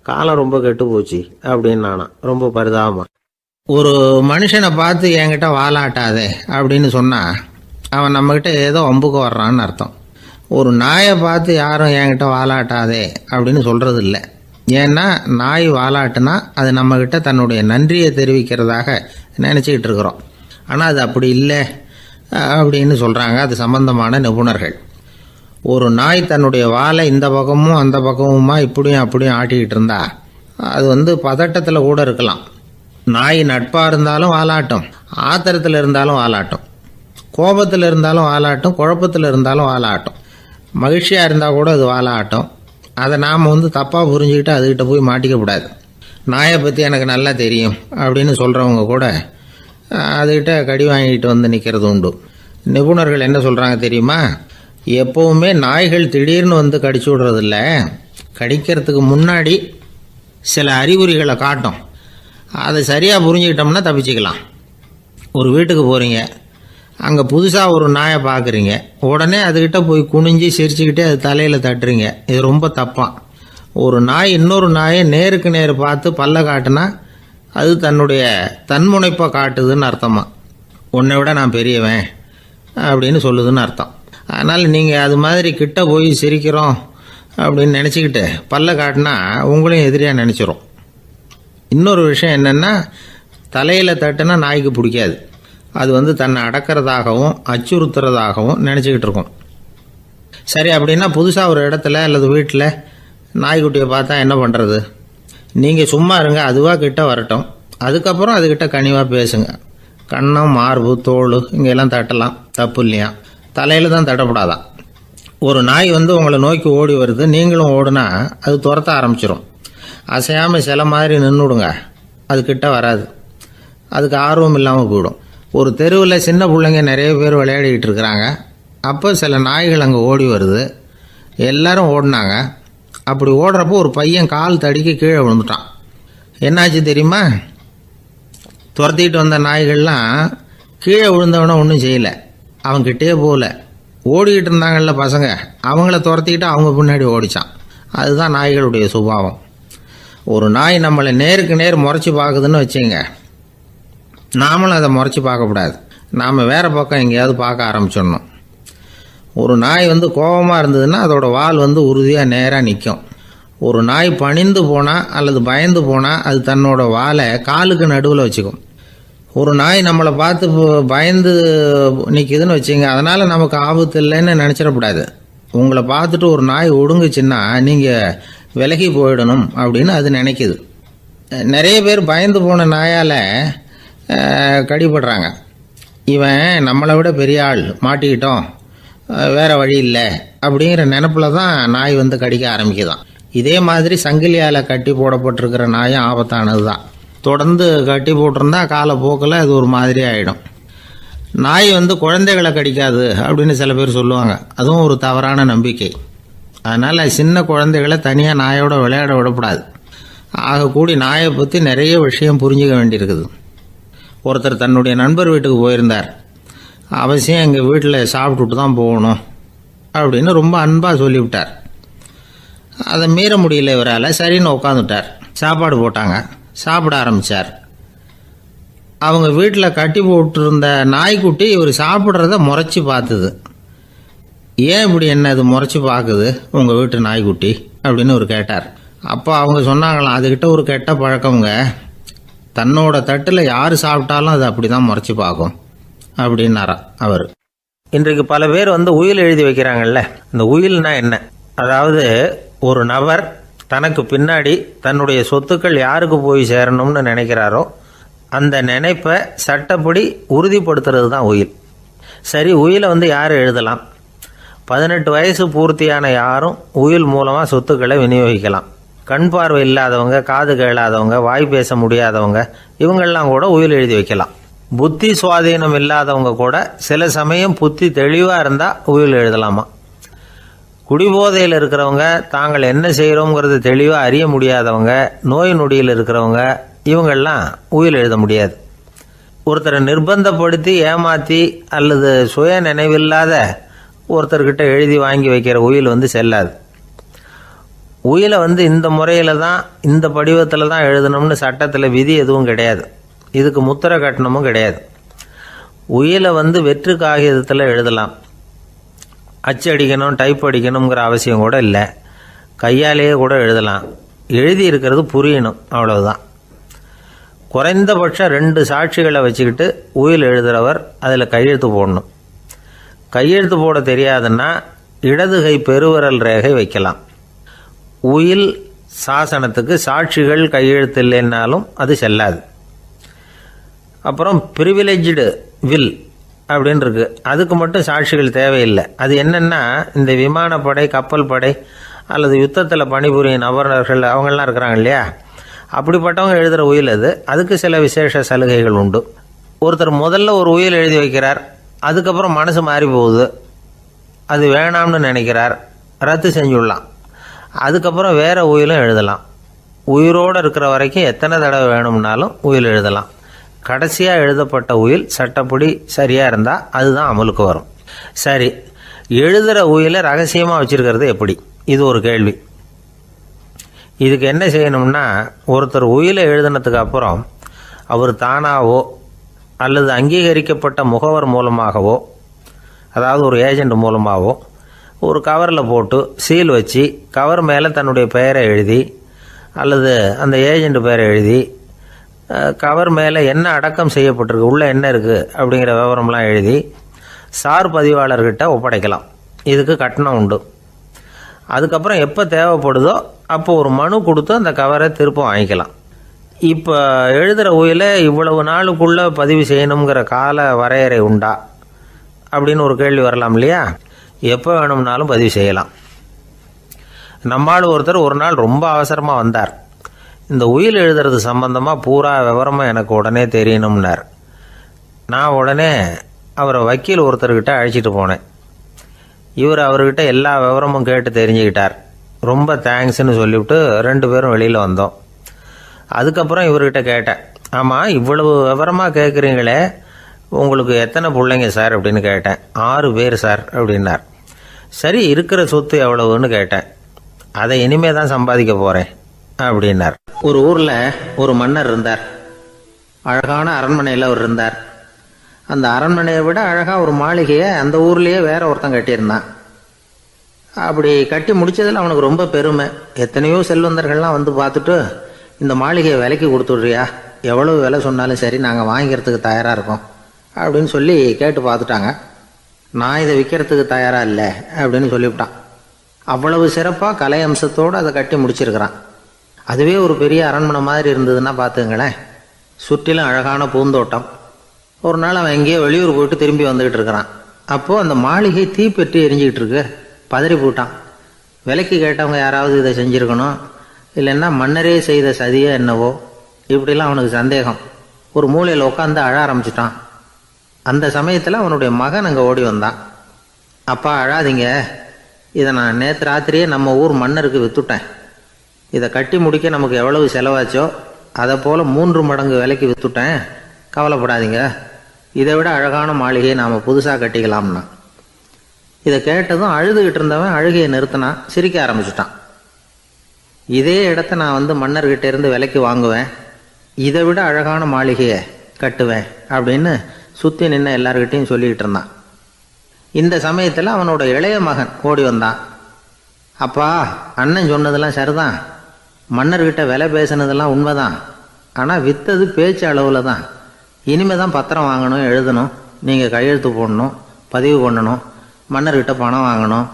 காலம் ரொம்ப கெட்டு போச்சு அப்படின்னு நானா ரொம்ப பரிதாபமா. ஒரு மனுஷனை பார்த்து என்கிட்ட வாலாட்டாதே அப்படின்னு சொன்னா அவன் நம்மகிட்ட ஏதோ வம்புக்கு வர்றான்னு அர்த்தம். ஒரு நாயை பார்த்து யாரும் என்கிட்ட வாலாட்டாதே அப்படின்னு சொல்றது இல்லை. ஏன்னா நாய் வாலாட்டுனா அது நம்மகிட்ட தன்னுடைய நன்றியை தெரிவிக்கிறதாக நினச்சிக்கிட்டு இருக்கிறோம். ஆனால் அது அப்படி இல்லை அப்படின்னு சொல்கிறாங்க அது சம்பந்தமான நிபுணர்கள். ஒரு நாய் தன்னுடைய வாலை இந்த பக்கமும் அந்த பக்கமுமா இப்படியும் அப்படியும் ஆட்டிக்கிட்டு இருந்தா அது பதட்டத்தில் கூட இருக்கலாம். நாய் நட்பாக இருந்தாலும் வாலாட்டும், ஆத்திரத்தில் இருந்தாலும் வாலாட்டும், கோபத்தில் இருந்தாலும் வாலாட்டும், குழப்பத்தில் இருந்தாலும் வாலாட்டும், மகிழ்ச்சியாக இருந்தால் கூட அது வாலாட்டும். அதை நாம் தப்பாக புரிஞ்சுக்கிட்டு அதுக்கிட்ட போய் மாட்டிக்கக்கூடாது. நாயை பற்றி எனக்கு நல்லா தெரியும் அப்படின்னு சொல்கிறவங்க கூட அதுக்கிட்ட கடி வாங்கிட்டு நிற்கிறது உண்டு. நிபுணர்கள் என்ன சொல்கிறாங்க தெரியுமா? எப்போவுமே நாய்கள் திடீர்னு கடிச்சு விடுறதில்ல, கடிக்கிறதுக்கு முன்னாடி சில அறிகுறிகளை காட்டும். அதை சரியாக புரிஞ்சுக்கிட்டோம்னா தப்பிச்சுக்கலாம். ஒரு வீட்டுக்கு போகிறீங்க, அங்கே புதுசாக ஒரு நாயை பார்க்குறீங்க, உடனே அதுக்கிட்ட போய் குனிஞ்சு சிரிச்சுக்கிட்டே அது தலையில் தட்டுறீங்க. இது ரொம்ப தப்பான். ஒரு நாய் இன்னொரு நாயை நேருக்கு நேர் பார்த்து பல்ல காட்டுனா அது தன்னுடைய தன்முனைப்பை காட்டுதுன்னு அர்த்தமா. உன்னை விட நான் பெரியவன் அப்படின்னு சொல்லுதுன்னு அர்த்தம். அதனால் நீங்கள் அது மாதிரி கிட்ட போய் சிரிக்கிறோம் அப்படின்னு நினச்சிக்கிட்டு பல்ல காட்டினா உங்களையும் எதிரியாக நினச்சிரும். இன்னொரு விஷயம் என்னென்னா, தலையில் தட்டுனா நாய்க்கு பிடிக்காது. அது தன்னை அடக்கிறதாகவும் அச்சுறுத்துறதாகவும் நினச்சிக்கிட்டு இருக்கும். சரி, அப்படின்னா புதுசாக ஒரு இடத்துல அல்லது வீட்டில் நாய்க்குட்டியை பார்த்தா என்ன பண்ணுறது? நீங்கள் சும்மா இருங்க, அதுவாக கிட்ட வரட்டும். அதுக்கப்புறம் அதுக்கிட்ட கனிவாக பேசுங்க. கன்னம், மார்பு, தோல் இங்கெல்லாம் தட்டலாம், தப்பு இல்லையா? தலையில் தான் தட்டப்படாதான். ஒரு நாய் உங்களை நோக்கி ஓடி வருது, நீங்களும் ஓடுனா அது துரத்த ஆரம்பிச்சிடும். அசையாமல் சில மாதிரி நின்றுடுங்க, அது கிட்ட வராது. அதுக்கு ஆர்வம் இல்லாமல் போயிடும். ஒரு தெருவில் சின்ன பிள்ளைங்க நிறைய பேர் விளையாடிக்கிட்டு இருக்கிறாங்க. அப்போ சில நாய்கள் அங்கே ஓடி வருது. எல்லாரும் ஓடினாங்க. அப்படி ஓடுறப்போ ஒரு பையன் கால் தடிக்க கீழே விழுந்துட்டான். என்னாச்சு தெரியுமா? துரத்திக்கிட்டு வந்த நாய்கள்லாம் கீழே விழுந்தவன ஒன்றும் செய்யலை, அவன்கிட்டே போகல. ஓடிக்கிட்டு இருந்தாங்கல்ல பசங்க, அவங்கள துரத்திக்கிட்டு அவங்க பின்னாடி ஓடிச்சான். அதுதான் நாய்களுடைய சுபாவம். ஒரு நாய் நம்மளை நேருக்கு நேர் முறைச்சி பார்க்குதுன்னு வச்சுங்க, நாமளும் அதை முறைச்சி பார்க்கக்கூடாது. நாம் வேறு பக்கம் எங்கேயாவது பார்க்க ஆரம்பிச்சிடணும். ஒரு நாய் கோபமாக இருந்ததுன்னா அதோட வால் உறுதியாக நேராக நிற்கும். ஒரு நாய் பணிந்து போனால் அல்லது பயந்து போனால் அது தன்னோட வாலை காலுக்கு நடுவில் வச்சுக்கும். ஒரு நாய் நம்மளை பார்த்து பயந்து நிற்கிதுன்னு வச்சுங்க, அதனால் நமக்கு ஆபத்து இல்லைன்னு நினச்சிடக்கூடாது. உங்களை பார்த்துட்டு ஒரு நாய் ஒடுங்குச்சுன்னா நீங்கள் விலகி போயிடணும் அப்படின்னு அது நினைக்குது. நிறைய பேர் பயந்து போன நாயால் கடிபடுறாங்க. இவன் நம்மளை விட பெரிய ஆள், மாட்டிக்கிட்டோம், வேறு வழி இல்லை அப்படிங்கிற நினப்பில் தான் நாய் கடிக்க ஆரம்பிக்குதான். இதே மாதிரி சங்கிலியால் கட்டி போடப்பட்டிருக்கிற நாயும் ஆபத்தானது தான். தொடர்ந்து கட்டி போட்டிருந்தா காலப்போக்கில் அது ஒரு மாதிரி ஆகிடும். நாய் குழந்தைகளை கடிக்காது அப்படின்னு சில பேர் சொல்லுவாங்க. அதுவும் ஒரு தவறான நம்பிக்கை. அதனால் சின்ன குழந்தைகளை தனியாக நாயோட விளையாட விடக்கூடாது. ஆகக்கூடி நாயை பற்றி நிறைய விஷயம் புரிஞ்சுக்க வேண்டியிருக்குது. ஒருத்தர் தன்னுடைய நண்பர் வீட்டுக்கு போயிருந்தார். அவசியம் எங்கள் வீட்டில் சாப்பிட்டுட்டு தான் போகணும் அப்படின்னு ரொம்ப அன்பாக சொல்லிவிட்டார். அதை மீற முடியல இவரால். சரின்னு உட்காந்துட்டார். சாப்பாடு போட்டாங்க, சாப்பிட ஆரம்பித்தார். அவங்க வீட்டில் கட்டி போட்டிருந்த நாய்க்குட்டி இவர் சாப்பிட்றத முறைச்சி பார்த்துது. ஏன் இப்படி என்ன இது முறைச்சி பார்க்குது உங்கள் வீட்டு நாய்க்குட்டி அப்படின்னு அவர் கேட்டார். அப்போ அவங்க சொன்னாங்களாம், அதுகிட்ட ஒரு கெட்ட பழக்கங்க, தன்னோட தட்டில் யார் சாப்பிட்டாலும் அது அப்படி தான் முறைச்சி பார்க்கும் அப்படின்னாராம் அவர். இன்றைக்கு பல பேர் உயில் எழுதி வைக்கிறாங்கல்ல. இந்த உயில்னா என்ன? அதாவது ஒரு நபர் தனக்கு பின்னாடி தன்னுடைய சொத்துக்கள் யாருக்கு போய் சேரணும்னு நினைக்கிறாரோ அந்த நினைப்பை சட்டப்படி உறுதிப்படுத்துறது தான் உயில். சரி, உயிலை யார் எழுதலாம்? 18 வயசு பூர்த்தியான யாரும் உயில் மூலமாக சொத்துக்களை விநியோகிக்கலாம். கண் பார்வை இல்லாதவங்க, காது கேளாதவங்க, வாய் பேச முடியாதவங்க, இவங்கெல்லாம் கூட உயில் எழுதி வைக்கலாம். புத்தி சுவாதீனம் இல்லாதவங்க கூட சில சமயம் புத்தி தெளிவாக இருந்தால் உயில் எழுதலாமா. குடிபோதையில் இருக்கிறவங்க, தாங்கள் என்ன செய்கிறோங்கிறது தெளிவாக அறிய முடியாதவங்க, நோய் நொடியில் இருக்கிறவங்க, இவங்கெல்லாம் உயில் எழுத முடியாது. ஒருத்தரை நிர்பந்தப்படுத்தி ஏமாற்றி அல்லது சுய நினைவில்லாத ஒருத்தர்கிட்ட எழுதி வாங்கி வைக்கிற உயில் செல்லாது. உயிலை இந்த முறையில் தான், இந்த படிவத்தில் தான் எழுதணும்னு சட்டத்தில் விதி எதுவும் கிடையாது. இதுக்கு முத்திரை கட்டணமும் கிடையாது. உயிலை வெற்று காகிதத்தில் எழுதலாம். அச்சடிக்கணும், டைப் அடிக்கணுங்கிற அவசியம் கூட இல்லை. கையாலேயே கூட எழுதலாம். எழுதி இருக்கிறது புரியணும், அவ்வளவுதான். குறைந்தபட்சம் 2 சாட்சிகளை வச்சுக்கிட்டு உயில் எழுதுகிறவர் அதில் கையெழுத்து போடணும். கையெழுத்து போட தெரியாதுன்னா இடது கை பெருவிரல் ரேகை வைக்கலாம். உயில் சாசனத்துக்கு சாட்சிகள் கையெழுத்து இல்லைன்னாலும் அது செல்லாது. அப்புறம் ப்ரிவிலேஜ்டு வில் அப்படின்னு இருக்கு. அதுக்கு மட்டும் சாட்சிகள் தேவையில்லை. அது என்னென்னா, இந்த விமானப்படை, கப்பல் படை அல்லது யுத்தத்தில் பணிபுரியும் நபர்கள் அவங்கெல்லாம் இருக்கிறாங்க இல்லையா, அப்படிப்பட்டவங்க எழுதுகிற உயில் அது. அதுக்கு சில விசேஷ சலுகைகள் உண்டு. ஒருத்தர் முதல்ல ஒரு உயில் எழுதி வைக்கிறார், அதுக்கப்புறம் மனசு மாறி போகுது, அது வேணாம்னு நினைக்கிறார், ரத்து செஞ்சுடலாம். அதுக்கப்புறம் வேற உயிலும் எழுதலாம். உயிரோடு இருக்கிற வரைக்கும் எத்தனை தடவை வேணும்னாலும் உயில் எழுதலாம். கடைசியாக எழுதப்பட்ட உயில் சட்டப்படி சரியாக இருந்தால் அதுதான் அமலுக்கு வரும். சரி, எழுதுகிற உயிலை ரகசியமாக வச்சுருக்கிறது எப்படி? இது ஒரு கேள்வி. இதுக்கு என்ன செய்யணும்னா, ஒருத்தர் உயிலை எழுதினதுக்கு அப்புறம் அவர் தானாவோ அல்லது அங்கீகரிக்கப்பட்ட முகவர் மூலமாகவோ, அதாவது ஒரு ஏஜெண்ட் மூலமாகவோ, ஒரு கவரில் போட்டு சீல் வச்சு கவர் மேலே தன்னுடைய பெயரை எழுதி அல்லது அந்த ஏஜெண்ட் பெயரை எழுதி கவர் மேலே என்ன அடக்கம் செய்யப்பட்டிருக்கு, உள்ளே என்ன இருக்குது அப்படிங்கிற விவரம்லாம் எழுதி சார் பதிவாளர்கிட்ட ஒப்படைக்கலாம். இதுக்கு கட்டணம் உண்டு. அதுக்கப்புறம் எப்போ தேவைப்படுதோ அப்போ ஒரு மனு கொடுத்து அந்த கவரை திரும்ப வாங்கிக்கலாம். இப்போ எழுதுகிற உயிலை இவ்வளவு நாளுக்குள்ளே பதிவு செய்யணுங்கிற கால வரையறை உண்டா அப்படின்னு ஒரு கேள்வி வரலாம் இல்லையா? எப்போ வேணும்னாலும் பதிவு செய்யலாம். நம்மால் ஒருத்தர் ஒரு நாள் ரொம்ப அவசரமாக வந்தார். இந்த உயில் எழுதுறது சம்பந்தமாக பூரா விவரமாக எனக்கு உடனே தெரியணும்னார். நான் உடனே அவரை வக்கீல் ஒருத்தர்கிட்ட அழைச்சிட்டு போனேன். இவர் அவர்கிட்ட எல்லா விவரமும் கேட்டு தெரிஞ்சுக்கிட்டார். ரொம்ப தேங்க்ஸ்ன்னு சொல்லிவிட்டு 2 பேரும் வெளியில் வந்தோம். அதுக்கப்புறம் இவர்கிட்ட கேட்டேன், ஆமாம் இவ்வளவு விவரமாக கேட்குறீங்களே, உங்களுக்கு எத்தனை பிள்ளைங்க சார் அப்படின்னு கேட்டேன். 6 பேர் சார் அப்படின்னார். சரி, இருக்கிற சொத்து எவ்வளவுன்னு கேட்டேன். அதை இனிமே தான் சம்பாதிக்க போகிறேன் அப்படின்னார். ஒரு ஊரில் ஒரு மன்னர் இருந்தார். அழகான அரண்மனையில் அவர் இருந்தார். அந்த அரண்மனையை விட அழகாக ஒரு மாளிகையை அந்த ஊர்லேயே வேற ஒருத்தன் கட்டியிருந்தான். அப்படி கட்டி முடித்ததில் அவனுக்கு ரொம்ப பெருமை. எத்தனையோ செல்வந்தர்கள்லாம் பார்த்துட்டு, இந்த மாளிகையை விலைக்கு கொடுத்துட்றியா, எவ்வளவு விலை சொன்னாலும் சரி நாங்கள் வாங்கிக்கிறதுக்கு தயாராக இருக்கோம் அப்படின்னு சொல்லி கேட்டு பார்த்துட்டாங்க. நான் இதை விற்கிறதுக்கு தயாராக இல்லை அப்படின்னு சொல்லிவிட்டான். அவ்வளவு சிறப்பாக கலை அம்சத்தோடு அதை கட்டி முடிச்சிருக்கிறான். அதுவே ஒரு பெரிய அரண்மனை மாதிரி இருந்ததுன்னா பார்த்துங்களேன். சுற்றிலும் அழகான பூந்தோட்டம். ஒரு நாள் அவன் எங்கேயோ வெளியூர் போயிட்டு திரும்பி வந்துக்கிட்டு இருக்கிறான். அப்போது அந்த மாளிகை தீப்பெட்டி எரிஞ்சிக்கிட்டு இருக்கு. பதறி போட்டான். விலைக்கு கேட்டவங்க யாராவது இதை செஞ்சுருக்கணும், இல்லைன்னா மன்னரே செய்த சதியோ என்னவோ, இப்படிலாம் அவனுக்கு சந்தேகம். ஒரு மூலையில் உட்காந்து அழ ஆரம்பிச்சிட்டான். அந்த சமயத்தில் அவனுடைய மகன் அங்கே ஓடி வந்தான். அப்பா அழாதீங்க, இதை நான் நேற்று ராத்திரியே நம்ம ஊர் மன்னருக்கு விற்றுட்டேன். இதை கட்டி முடிக்க நமக்கு எவ்வளவு செலவாச்சோ அதை போல் 3 மடங்கு விலைக்கு விற்றுட்டேன். கவலைப்படாதீங்க, இதை விட அழகான மாளிகையை நாம் புதுசாக கட்டிக்கலாம்னா. இதை கேட்டதும் அழுதுகிட்டு இருந்தவன் அழுகையை நிறுத்தினான், சிரிக்க ஆரம்பிச்சிட்டான். இதே இடத்த நான் மன்னர்கிட்ட இருந்து விலைக்கு வாங்குவேன், இதை விட அழகான மாளிகையை கட்டுவேன் அப்படின்னு சுற்றி நின்று எல்லார்கிட்டையும் சொல்லிக்கிட்டு இருந்தான். இந்த சமயத்தில் அவனோட இளைய மகன் ஓடி வந்தான். அப்பா, அண்ணன் சொன்னதெல்லாம் சரிதான், மன்னர்கிட்ட விலை பேசினதெல்லாம் உண்மைதான், ஆனால் விற்றது பேச்சு அளவில் தான். இனிமே தான் பத்திரம் வாங்கணும், எழுதணும், நீங்கள் கையெழுத்து போடணும், பதிவு பண்ணணும், மன்னர்கிட்ட பணம் வாங்கணும்.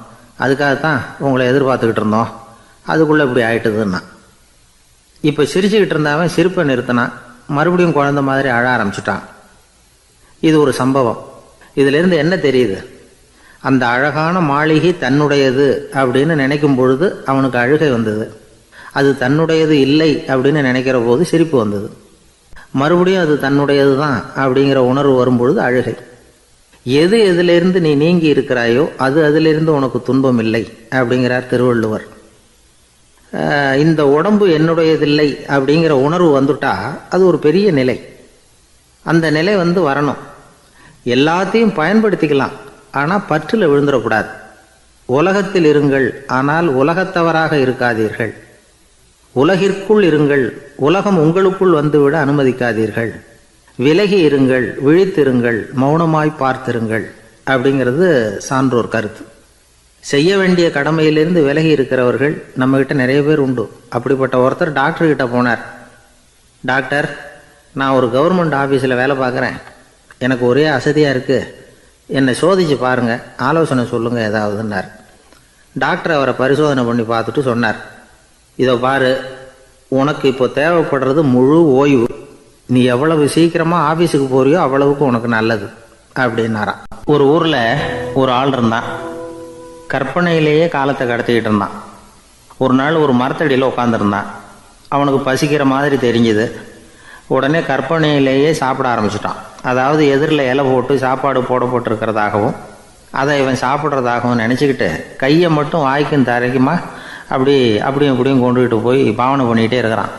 அதுக்காகத்தான் உங்களை எதிர்பார்த்துக்கிட்டு இருந்தோம். அதுக்குள்ளே இப்படி ஆயிட்டுதுன்னா. இப்போ சிரிச்சுக்கிட்டு இருந்தாவன் சிரிப்பை நிறுத்தினான். மறுபடியும் குழந்தை மாதிரி அழ ஆரம்பிச்சிட்டான். இது ஒரு சம்பவம். இதிலிருந்து என்ன தெரியுது? அந்த அழகான மாளிகை தன்னுடையது அப்படின்னு நினைக்கும் பொழுது அவனுக்கு அழுகை வந்தது. அது தன்னுடையது இல்லை அப்படின்னு நினைக்கிற போது சிரிப்பு வந்தது. மறுபடியும் அது தன்னுடையது தான் அப்படிங்கிற உணர்வு வரும்பொழுது அழுகை. எது எதிலிருந்து நீ நீங்கி இருக்கிறாயோ அது அதிலிருந்து உனக்கு துன்பம் இல்லை அப்படிங்கிறார் திருவள்ளுவர். இந்த உடம்பு என்னுடையதில்லை அப்படிங்கிற உணர்வு வந்துட்டா அது ஒரு பெரிய நிலை. அந்த நிலை வரணும். எல்லாத்தையும் பயன்படுத்திக்கலாம், ஆனால் பற்றில் விழுந்துடக்கூடாது. உலகத்தில் இருங்கள், ஆனால் உலகத்தவராக இருக்காதீர்கள். உலகிற்குள் இருங்கள், உலகம் உங்களுக்குள் வந்துவிட அனுமதிக்காதீர்கள். விலகி இருங்கள், விழித்திருங்கள், மௌனமாய் பார்த்திருங்கள் அப்படிங்கிறது சான்றோர் கருத்து. செய்ய வேண்டிய கடமையிலிருந்து விலகி இருக்கிறவர்கள் நம்மகிட்ட நிறைய பேர் உண்டு. அப்படிப்பட்ட ஒருத்தர் டாக்டர்கிட்ட போனார். டாக்டர், நான் ஒரு கவர்மெண்ட் ஆஃபீஸில் வேலை பார்க்குறேன், எனக்கு ஒரே அசதியாக இருக்குது, என்னை சோதிச்சு பாருங்கள், ஆலோசனை சொல்லுங்கள் ஏதாவதுன்னார். டாக்டர் அவரை பரிசோதனை பண்ணி பார்த்துட்டு சொன்னார், இதோ பாரு, உனக்கு இப்போ தேவைப்படுறது முழு ஓய்வு. நீ எவ்வளவு சீக்கிரமாக ஆஃபீஸுக்கு போறியோ அவ்வளவுக்கு உனக்கு நல்லது அப்படின்னாராம். ஒரு ஊரில் ஒரு ஆள் இருந்தான். கற்பனையிலேயே காலத்தை கடத்திக்கிட்டு இருந்தான். ஒரு நாள் ஒரு மரத்தடியில் உட்காந்துருந்தான். அவனுக்கு பசிக்கிற மாதிரி தெரிஞ்சுது. உடனே கற்பனையிலேயே சாப்பிட ஆரம்பிச்சிட்டான். அதாவது எதிரில் இலை போட்டு சாப்பாடு போடப்பட்டிருக்கிறதாகவும் அதை இவன் சாப்பிட்றதாகவும் நினச்சிக்கிட்டு கையை மட்டும் வாய்க்கும் தரைக்குமா அப்படியும் இப்படியும் கொண்டுகிட்டு போய் பாவனை பண்ணிக்கிட்டே இருக்கிறான்.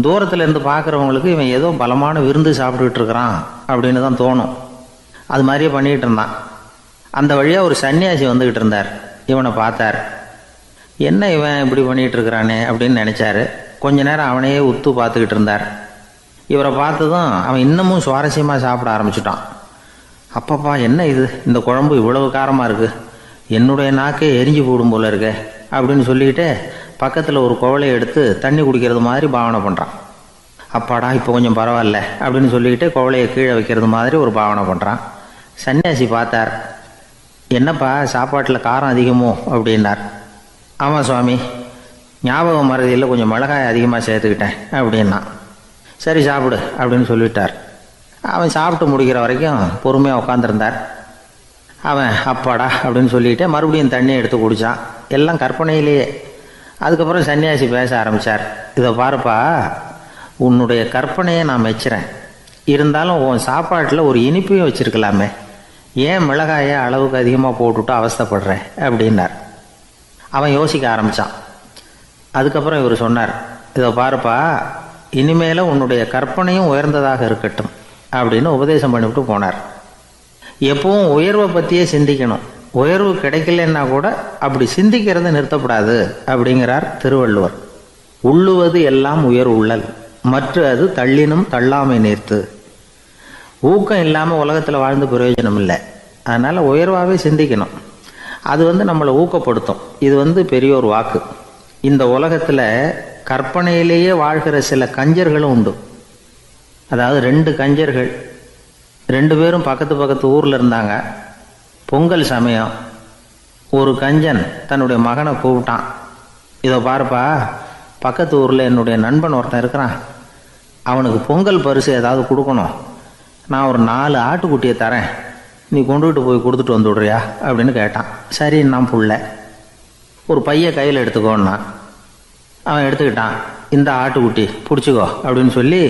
தூரத்தில் இருந்து பார்க்குறவங்களுக்கு இவன் ஏதோ பலமான விருந்து சாப்பிட்டுக்கிட்டு இருக்கிறான் அப்படின்னு தான் தோணும். அது மாதிரியே பண்ணிக்கிட்டு இருந்தான். அந்த வழியாக ஒரு சன்னியாசி வந்துக்கிட்டு இருந்தார். இவனை பார்த்தார். என்ன இவன் இப்படி பண்ணிகிட்டு இருக்கிறானே அப்படின்னு நினச்சாரு. கொஞ்ச நேரம் அவனையே உத்து பார்த்துக்கிட்டு இருந்தார். இவரை பார்த்ததும் அவன் இன்னமும் சுவாரஸ்யமாக சாப்பிட ஆரம்பிச்சிட்டான். அப்பப்பா, என்ன இது, இந்த குழம்பு இவ்வளவு காரமாக இருக்குது, என்னுடைய நாக்கே எரிஞ்சு போடும் போல இருக்கே அப்படின்னு சொல்லிக்கிட்டு பக்கத்தில் ஒரு குவளையை எடுத்து தண்ணி குடிக்கிறது மாதிரி பாவனை பண்ணுறான். அப்பாடா, இப்போ கொஞ்சம் பரவாயில்ல அப்படின்னு சொல்லிக்கிட்டு குவளையை கீழே வைக்கிறது மாதிரி ஒரு பாவனை பண்ணுறான். சன்னியாசி பார்த்தார். என்னப்பா, சாப்பாட்டில் காரம் அதிகமோ அப்படின்னார். ஆமாம் சுவாமி, ஞாபகம் மறதியில் கொஞ்சம் மிளகாய் அதிகமாக சேர்த்துக்கிட்டேன் அப்படின்னா. சரி சாப்பிடு அப்படின்னு சொல்லிட்டார். அவன் சாப்பிட்டு முடிக்கிற வரைக்கும் பொறுமையாக உட்காந்துருந்தார். அவன் அப்பாடா அப்படின்னு சொல்லிட்டு மறுபடியும் தண்ணியை எடுத்து குடித்தான். எல்லாம் கற்பனையிலேயே. அதுக்கப்புறம் சன்னியாசி பேச ஆரம்பித்தார். இதை பாருப்பா, உன்னுடைய கற்பனையை நான் மெச்சுறேன், இருந்தாலும் உன் சாப்பாட்டில் ஒரு இனிப்பையும் வச்சுருக்கலாமே, ஏன் மிளகாயை அளவுக்கு அதிகமாக போட்டுவிட்டு அவஸ்தைப்படுறேன் அப்படின்னார். அவன் யோசிக்க ஆரம்பித்தான். அதுக்கப்புறம் இவர் சொன்னார், இதை பாருப்பா, இனிமேல உன்னுடைய கற்பனையும் உயர்ந்ததாக இருக்கட்டும் அப்படின்னு உபதேசம் பண்ணிவிட்டு போனார். எப்பவும் உயர்வை பற்றியே சிந்திக்கணும். உயர்வு கிடைக்கலன்னா கூட அப்படி சிந்திக்கிறத நிறுத்தப்படாது அப்படிங்கிறார் திருவள்ளுவர். உள்ளுவது எல்லாம் உயர் உள்ளல், மற்ற அது தள்ளினும் தள்ளாமை நேர்த்து. ஊக்கம் இல்லாமல் உலகத்தில் வாழ்ந்து பிரயோஜனம் இல்லை. அதனால் உயர்வாகவே சிந்திக்கணும். அது நம்மளை ஊக்கப்படுத்தும். இது பெரியோர் வாக்கு. இந்த உலகத்தில் கற்பனையிலேயே வாழ்கிற சில கஞ்சர்களும் உண்டு. அதாவது 2 கஞ்சர்கள், 2 பேரும் பக்கத்து பக்கத்து ஊரில் இருந்தாங்க. பொங்கல் சமயம் ஒரு கஞ்சன் தன்னுடைய மகனை கூப்பிட்டான். இதோ பாருப்பா, பக்கத்து ஊரில் என்னுடைய நண்பன் ஒருத்தன் இருக்கிறான், அவனுக்கு பொங்கல் பரிசு ஏதாவது கொடுக்கணும், நான் ஒரு 4 ஆட்டுக்குட்டியை தரேன், நீ கொண்டுகிட்டு போய் கொடுத்துட்டு வந்துவிடுறியா அப்படின்னு கேட்டான். சரி, நான் புள்ள ஒரு பைய கையில் எடுத்துக்கோன்னா. அவன் எடுத்துக்கிட்டான். இந்த ஆட்டுக்குட்டி பிடிச்சிக்கோ அப்படின்னு சொல்லி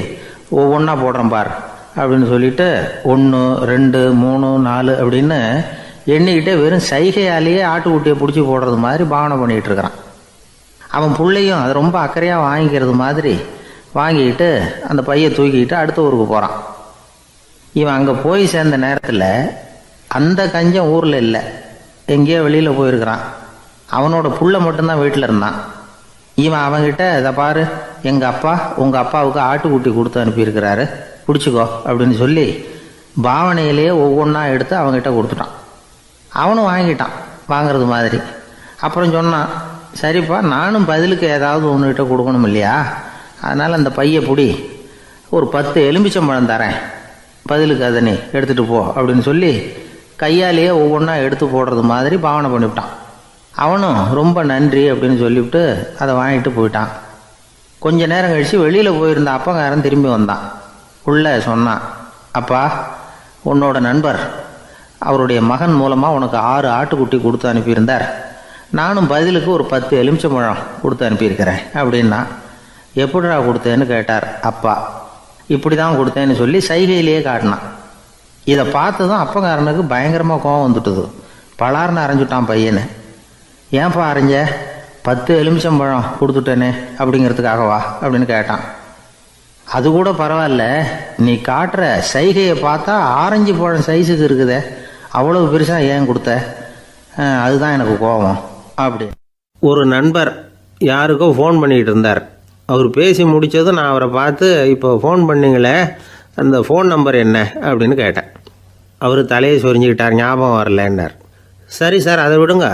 ஒவ்வொன்றா போடுறேன் பார் அப்படின்னு சொல்லிட்டு 1 2 3 4 அப்படின்னு எண்ணிக்கிட்டே வெறும் சைகையாலேயே ஆட்டுக்குட்டியை பிடிச்சி போடுறது மாதிரி பாவனை பண்ணிகிட்டு இருக்கிறான். அவன் பிள்ளையும் அது ரொம்ப அக்கறையாக வாங்கிக்கிறது மாதிரி வாங்கிக்கிட்டு அந்த பையை தூக்கிக்கிட்டு அடுத்த ஊருக்கு போகிறான். இவன் அங்கே போய் சேர்ந்த நேரத்தில் அந்த கஞ்சன் ஊரில் இல்லை, எங்கேயோ வெளியில் போயிருக்கிறான். அவனோட புள்ள மட்டும்தான் வீட்டில் இருந்தான். இவன் அவன்கிட்ட, இதை பாரு, எங்கள் அப்பா உங்கள் அப்பாவுக்கு ஆட்டுக்குட்டி கொடுத்து அனுப்பியிருக்கிறாரு, பிடிச்சிக்கோ அப்படின்னு சொல்லி பாவனையிலேயே ஒவ்வொன்றா எடுத்து அவங்ககிட்ட கொடுத்துட்டான். அவனும் வாங்கிட்டான் வாங்கிறது மாதிரி. அப்புறம் சொன்னான், சரிப்பா, நானும் பதிலுக்கு ஏதாவது ஒன்றுகிட்ட கொடுக்கணும் இல்லையா, அதனால் அந்த பைய பிடி, ஒரு 10 எலுமிச்சம்பழம் தரேன், பதிலுக்கு அதை நீ எடுத்துகிட்டு போ அப்படின்னு சொல்லி கையாலேயே ஒவ்வொன்றா எடுத்து போடுறது மாதிரி பாவனை பண்ணிவிட்டான். அவனும் ரொம்ப நன்றி அப்படின்னு சொல்லிவிட்டு அதை வாங்கிட்டு போயிட்டான். கொஞ்ச நேரம் கழித்து வெளியில் போயிருந்த அப்பங்காரன் திரும்பி வந்தான். உள்ளே சொன்னான், அப்பா, உன்னோட நண்பர் அவருடைய மகன் மூலமாக உனக்கு 6 ஆட்டுக்குட்டி கொடுத்து அனுப்பியிருந்தார், நானும் பதிலுக்கு ஒரு 10 எலுமிச்சம்பழம் கொடுத்து அனுப்பியிருக்கிறேன் அப்படின்னா. எப்படிடா கொடுத்தேன்னு கேட்டார் அப்பா. இப்படி தான் கொடுத்தேன்னு சொல்லி சைகையிலேயே காட்டினான். இதை பார்த்ததும் அப்பங்காரனுக்கு பயங்கரமாக கோவம் வந்துட்டுது. பலார்னு அரைஞ்சுட்டான் பையனை. ஏன்ப்பா அரைஞ்ச? 10 எலுமிச்சம்பழம் கொடுத்துட்டேனே அப்படிங்கிறதுக்காகவா அப்படின்னு கேட்டான். அது கூட பரவாயில்ல, நீ காட்டுற சைகையை பார்த்தா ஆரஞ்சு பழம் சைஸுக்கு இருக்குதே, அவ்வளவு பெருசாக ஏன் கொடுத்த? அதுதான் எனக்கு கோபம் அப்படி. ஒரு நண்பர் யாருக்கோ ஃபோன் பண்ணிகிட்டு இருந்தார். அவர் பேசி முடித்ததும் நான் அவரை பார்த்து, இப்போ ஃபோன் பண்ணிங்களே, அந்த ஃபோன் நம்பர் என்ன அப்படின்னு கேட்டேன். அவர் தலையை சொரிஞ்சுக்கிட்டார், ஞாபகம் வரலன்னார். சரி சார், அதை விடுங்க,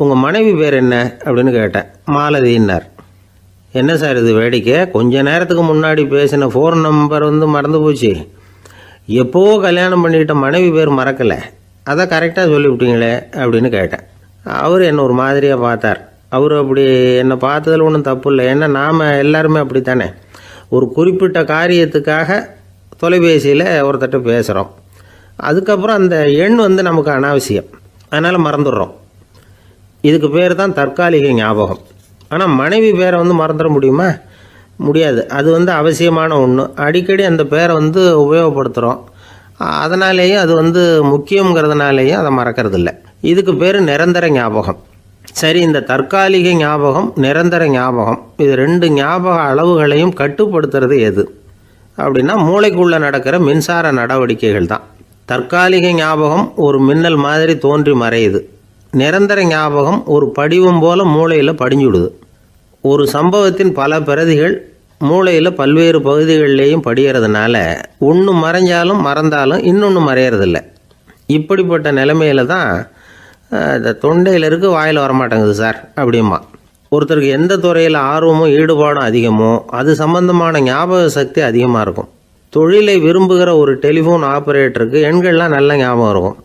உங்கள் மனைவி பேர் என்ன அப்படின்னு கேட்டேன். மாலதின்னார். என்ன சார் இது வேடிக்கை, கொஞ்ச நேரத்துக்கு முன்னாடி பேசின ஃபோன் நம்பர் மறந்து போச்சு, எப்போவோ கல்யாணம் பண்ணிக்கிட்ட மனைவி பேர் மறக்கலை, அதை கரெக்டாக சொல்லிவிட்டீங்களே அப்படின்னு கேட்டேன். அவர் என்ன ஒரு மாதிரியாக பார்த்தார். அவர் அப்படி என்னை பார்த்ததில் ஒன்றும் தப்பு இல்லை, ஏன்னா நாம் எல்லாருமே அப்படி தானே, ஒரு குறிப்பிட்ட காரியத்துக்காக தொலைபேசியில் ஒருத்தட்ட பேசுகிறோம், அதுக்கப்புறம் அந்த எண் நமக்கு அனாவசியம், அதனால் மறந்துடுறோம். இதுக்கு பேர் தான் தற்காலிக ஞாபகம். ஆனால் மனைவி பேரை மறந்துட முடியுமா? முடியாது. அது அவசியமான ஒன்று. அடிக்கடி அந்த பேரை உபயோகப்படுத்துகிறோம், அதனாலேயும் அது முக்கியங்கிறதுனாலேயும் அதை மறக்கறதில்ல. இதுக்கு பேர் நிரந்தர ஞாபகம். சரி, இந்த தற்காலிக ஞாபகம், நிரந்தர ஞாபகம், இது 2 ஞாபக அளவுகளையும் கட்டுப்படுத்துறது எது அப்படின்னா மூளைக்குள்ளே நடக்கிற மின்சார நடவடிக்கைகள் தான். தற்காலிக ஞாபகம் ஒரு மின்னல் மாதிரி தோன்றி மறையுது. நிரந்தர ஞாபகம் ஒரு படிவம் போல மூளையில் படிஞ்சுடுது. ஒரு சம்பவத்தின் பல பிரதிகள் மூளையில் பல்வேறு பகுதிகளிலேயும் படிகிறதுனால ஒன்று மறைஞ்சாலும் மறந்தாலும் இன்னொன்று மறையறதில்லை. இப்படிப்பட்ட நிலைமையில தான் இந்த தொண்டையில் இருக்குது, வாயில் வரமாட்டேங்குது சார் அப்படிமா. ஒருத்தருக்கு எந்த துறையில் ஆர்வமும் ஈடுபாடும் அதிகமோ அது சம்பந்தமான ஞாபக சக்தி அதிகமாக இருக்கும். தொழிலை விரும்புகிற ஒரு டெலிஃபோன் ஆப்ரேட்டருக்கு எண்கள்லாம் நல்ல ஞாபகம் இருக்கும்.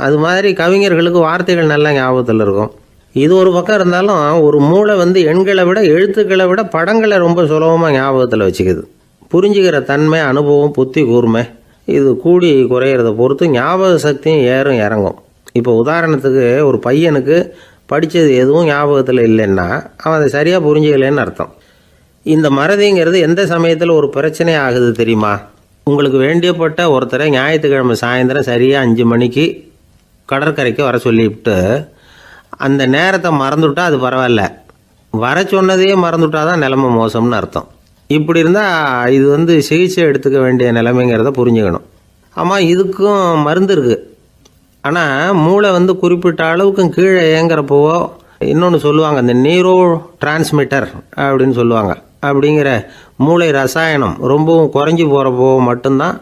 அது மாதிரி கவிஞர்களுக்கு வார்த்தைகள் நல்ல ஞாபகத்தில் இருக்கும். இது ஒரு பக்கம் இருந்தாலும் ஒரு மூளை எண்களை விட எழுத்துக்களை விட படங்களை ரொம்ப சுலபமாக ஞாபகத்தில் வச்சுக்குது. புரிஞ்சுக்கிற தன்மை, அனுபவம், புத்தி கூர்மை இது கூடி குறையிறத பொறுத்து ஞாபக சக்தியும் ஏறும் இறங்கும். இப்போ உதாரணத்துக்கு ஒரு பையனுக்கு படித்தது எதுவும் ஞாபகத்தில் இல்லைன்னா அவன் அதை சரியாக புரிஞ்சுக்கலன்னு அர்த்தம். இந்த மறதிங்கிறது எந்த சமயத்தில் ஒரு பிரச்சனை ஆகுது தெரியுமா? உங்களுக்கு வேண்டியப்பட்ட ஒருத்தரை ஞாயிற்றுக்கிழமை சாயந்தரம் சரியாக 5 மணிக்கு கடற்கரைக்கு வர சொல்லிவிட்டு அந்த நேரத்தை மறந்துவிட்டா அது பரவாயில்ல, வர சொன்னதையே மறந்துவிட்டா தான் நிலைமை மோசம்னு அர்த்தம். இப்படி இருந்தால் இது சிகிச்சை எடுத்துக்க வேண்டிய நிலைமைங்கிறத புரிஞ்சுக்கணும். ஆமாம், இதுக்கும் மருந்து இருக்குது. ஆனால் மூளை குறிப்பிட்ட அளவுக்கும் கீழே இயங்குறப்போவோ இன்னொன்று சொல்லுவாங்க, இந்த நியூரோ டிரான்ஸ்மிட்டர் அப்படின்னு சொல்லுவாங்க. அப்படிங்கிற மூளை ரசாயனம் ரொம்பவும் குறைஞ்சி போகிறப்போ மட்டும்தான்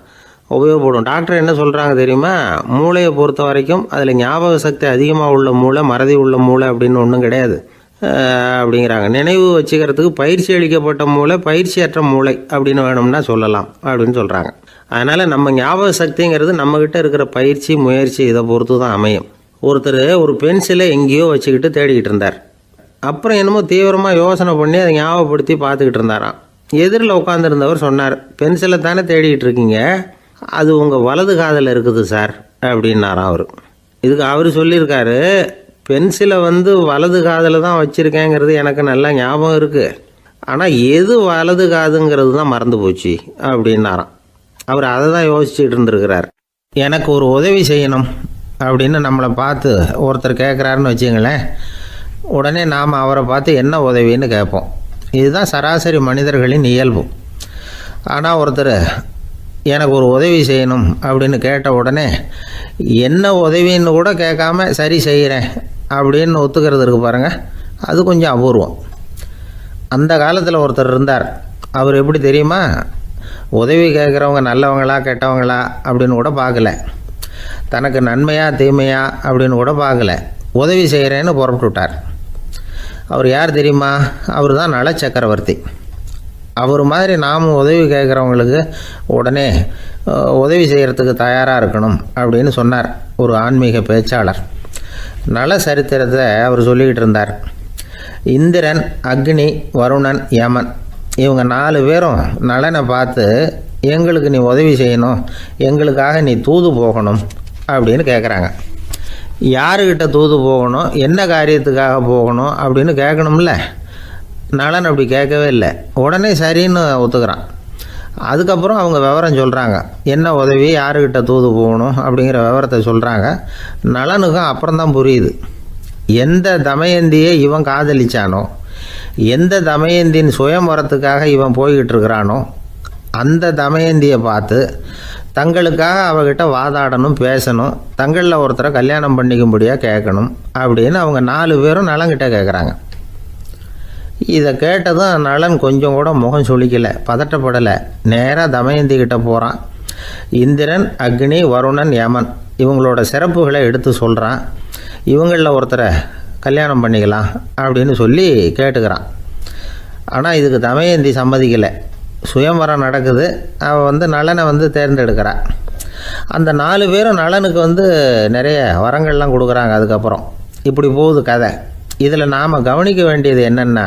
உபயோகப்படும். டாக்டர் என்ன சொல்கிறாங்க தெரியுமா? மூளையை பொறுத்த வரைக்கும் அதில் ஞாபக சக்தி அதிகமாக உள்ள மூளை, மறதி உள்ள மூளை அப்படின்னு ஒன்றும் கிடையாது அப்படிங்கிறாங்க. நினைவு வச்சுக்கிறதுக்கு பயிற்சி அளிக்கப்பட்ட மூளை, பயிற்சியற்ற மூளை அப்படின்னு வேணும்னா சொல்லலாம் அப்படின்னு சொல்கிறாங்க. அதனால் நம்ம ஞாபக சக்திங்கிறது நம்மக்கிட்ட இருக்கிற பயிற்சி, முயற்சி இதை பொறுத்து தான் அமையும். ஒருத்தர் ஒரு பென்சிலை எங்கேயோ வச்சுக்கிட்டு தேடிக்கிட்டு இருந்தார். அப்புறம் என்னமோ தீவிரமாக யோசனை பண்ணி அதை ஞாபகப்படுத்தி பார்த்துக்கிட்டு இருந்தாராம். எதிரில் உட்காந்துருந்தவர் சொன்னார், பென்சிலை தானே தேடிக்கிட்டு இருக்கீங்க, அது உங்கள் வலது காதில் இருக்குது சார் அப்படின்னாராம் அவர். இதுக்கு அவர் சொல்லியிருக்காரு, பென்சிலை வலது காதில் தான் வச்சுருக்கேங்கிறது எனக்கு நல்லா ஞாபகம் இருக்குது, ஆனால் எது வலது காதுங்கிறது தான் மறந்து போச்சு அப்படின்னாராம். அவர் அதை தான் யோசிச்சுட்டு இருந்திருக்கிறார். எனக்கு ஒரு உதவி செய்யணும் அப்படின்னு நம்மளை பார்த்து ஒருத்தர் கேட்குறாருன்னு வச்சுங்களேன், உடனே நாம் அவரை பார்த்து என்ன உதவின்னு கேட்போம். இதுதான் சராசரி மனிதர்களின் இயல்பு. ஆனால் ஒருத்தர் எனக்கு ஒரு உதவி செய்யணும் அப்படின்னு கேட்ட உடனே என்ன உதவின்னு கூட கேட்காம சரி செய்கிறேன் அப்படின்னு ஒத்துக்கிறது இருக்கு பாருங்கள், அது கொஞ்சம் அபூர்வம். அந்த காலத்தில் ஒருத்தர் இருந்தார். அவர் எப்படி தெரியுமா? உதவி கேட்குறவங்க நல்லவங்களா கெட்டவங்களா அப்படின்னு கூட பார்க்கல, தனக்கு நன்மையா தீமையா அப்படின்னு கூட பார்க்கல, உதவி செய்கிறேன்னு புறப்பட்டு விட்டார். அவர் யார் தெரியுமா? அவர் தான் நல சக்கரவர்த்தி. அவர் மாதிரி நாம் உதவி கேட்குறவங்களுக்கு உடனே உதவி செய்கிறதுக்கு தயாராக இருக்கணும் அப்படின்னு சொன்னார் ஒரு ஆன்மீக பேச்சாளர். நல சரித்திரத்தை அவர் சொல்லிக்கிட்டு இருந்தார். இந்திரன், அக்னி, வருணன், யமன் இவங்க 4 பேரும் நலனை பார்த்து எங்களுக்கு நீ உதவி செய்யணும், எங்களுக்காக நீ தூது போகணும் அப்படின்னு கேட்குறாங்க. யாருக்கிட்ட தூது போகணும், என்ன காரியத்துக்காக போகணும் அப்படின்னு கேட்கணும்ல. நலன் அப்படி கேட்கவே இல்லை. உடனே சரின்னு ஒத்துக்கிறான். அதுக்கப்புறம் அவங்க விவரம் சொல்கிறாங்க, என்ன உதவி, யாருக்கிட்ட தூது போகணும் அப்படிங்கிற விவரத்தை சொல்கிறாங்க. நலனுக்கும் அப்புறம்தான் புரியுது, எந்த தமயந்தியை இவன் காதலிச்சானோ, எந்த தமயந்தின் சுயம்பரத்துக்காக இவன் போய்கிட்டு இருக்கிறானோ அந்த தமயந்தியை பார்த்து தங்களுக்காக அவகிட்ட வாதாடணும், பேசணும், தங்களில் ஒருத்தரை கல்யாணம் பண்ணிக்கும்படியாக கேட்கணும் அப்படின்னு அவங்க 4 பேரும் நலன்கிட்ட கேட்குறாங்க. இதை கேட்டதும் நலன் கொஞ்சம் கூட முகம் சுளிக்கலை, பதட்டப்படலை. நேராக தமயந்தி கிட்ட போகிறான். இந்திரன், அக்னி, வருணன், யமன் இவங்களோட சிறப்புகளை எடுத்து சொல்கிறான். இவங்களில் ஒருத்தரை கல்யாணம் பண்ணிக்கலாம் அப்படின்னு சொல்லி கேட்டுக்கிறான். ஆனால் இதுக்கு தமயந்தி சம்மதிக்கலை. சுயம்பரம் நடக்குது, அவள் நலனை தேர்ந்தெடுக்கிறாள். அந்த 4 பேரும் நலனுக்கு நிறைய வரங்கள்லாம் கொடுக்குறாங்க. அதுக்கப்புறம் இப்படி போகுது கதை. இதில் நாம் கவனிக்க வேண்டியது என்னென்னா,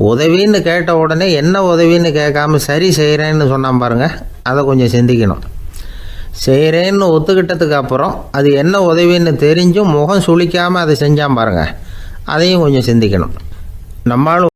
உதவின்னு கேட்ட உடனே என்ன உதவின்னு கேட்காம சரி செய்கிறேன்னு சொன்னான் பாருங்க, அதை கொஞ்சம் சிந்திக்கணும். செய்கிறேன்னு ஒத்துக்கிட்டதுக்கு அப்புறம் அது என்ன உதவின்னு தெரிஞ்சும் முகம் சுளிக்காமல் அதை செஞ்சான் பாருங்க, அதையும் கொஞ்சம் சிந்திக்கணும். நம்மால்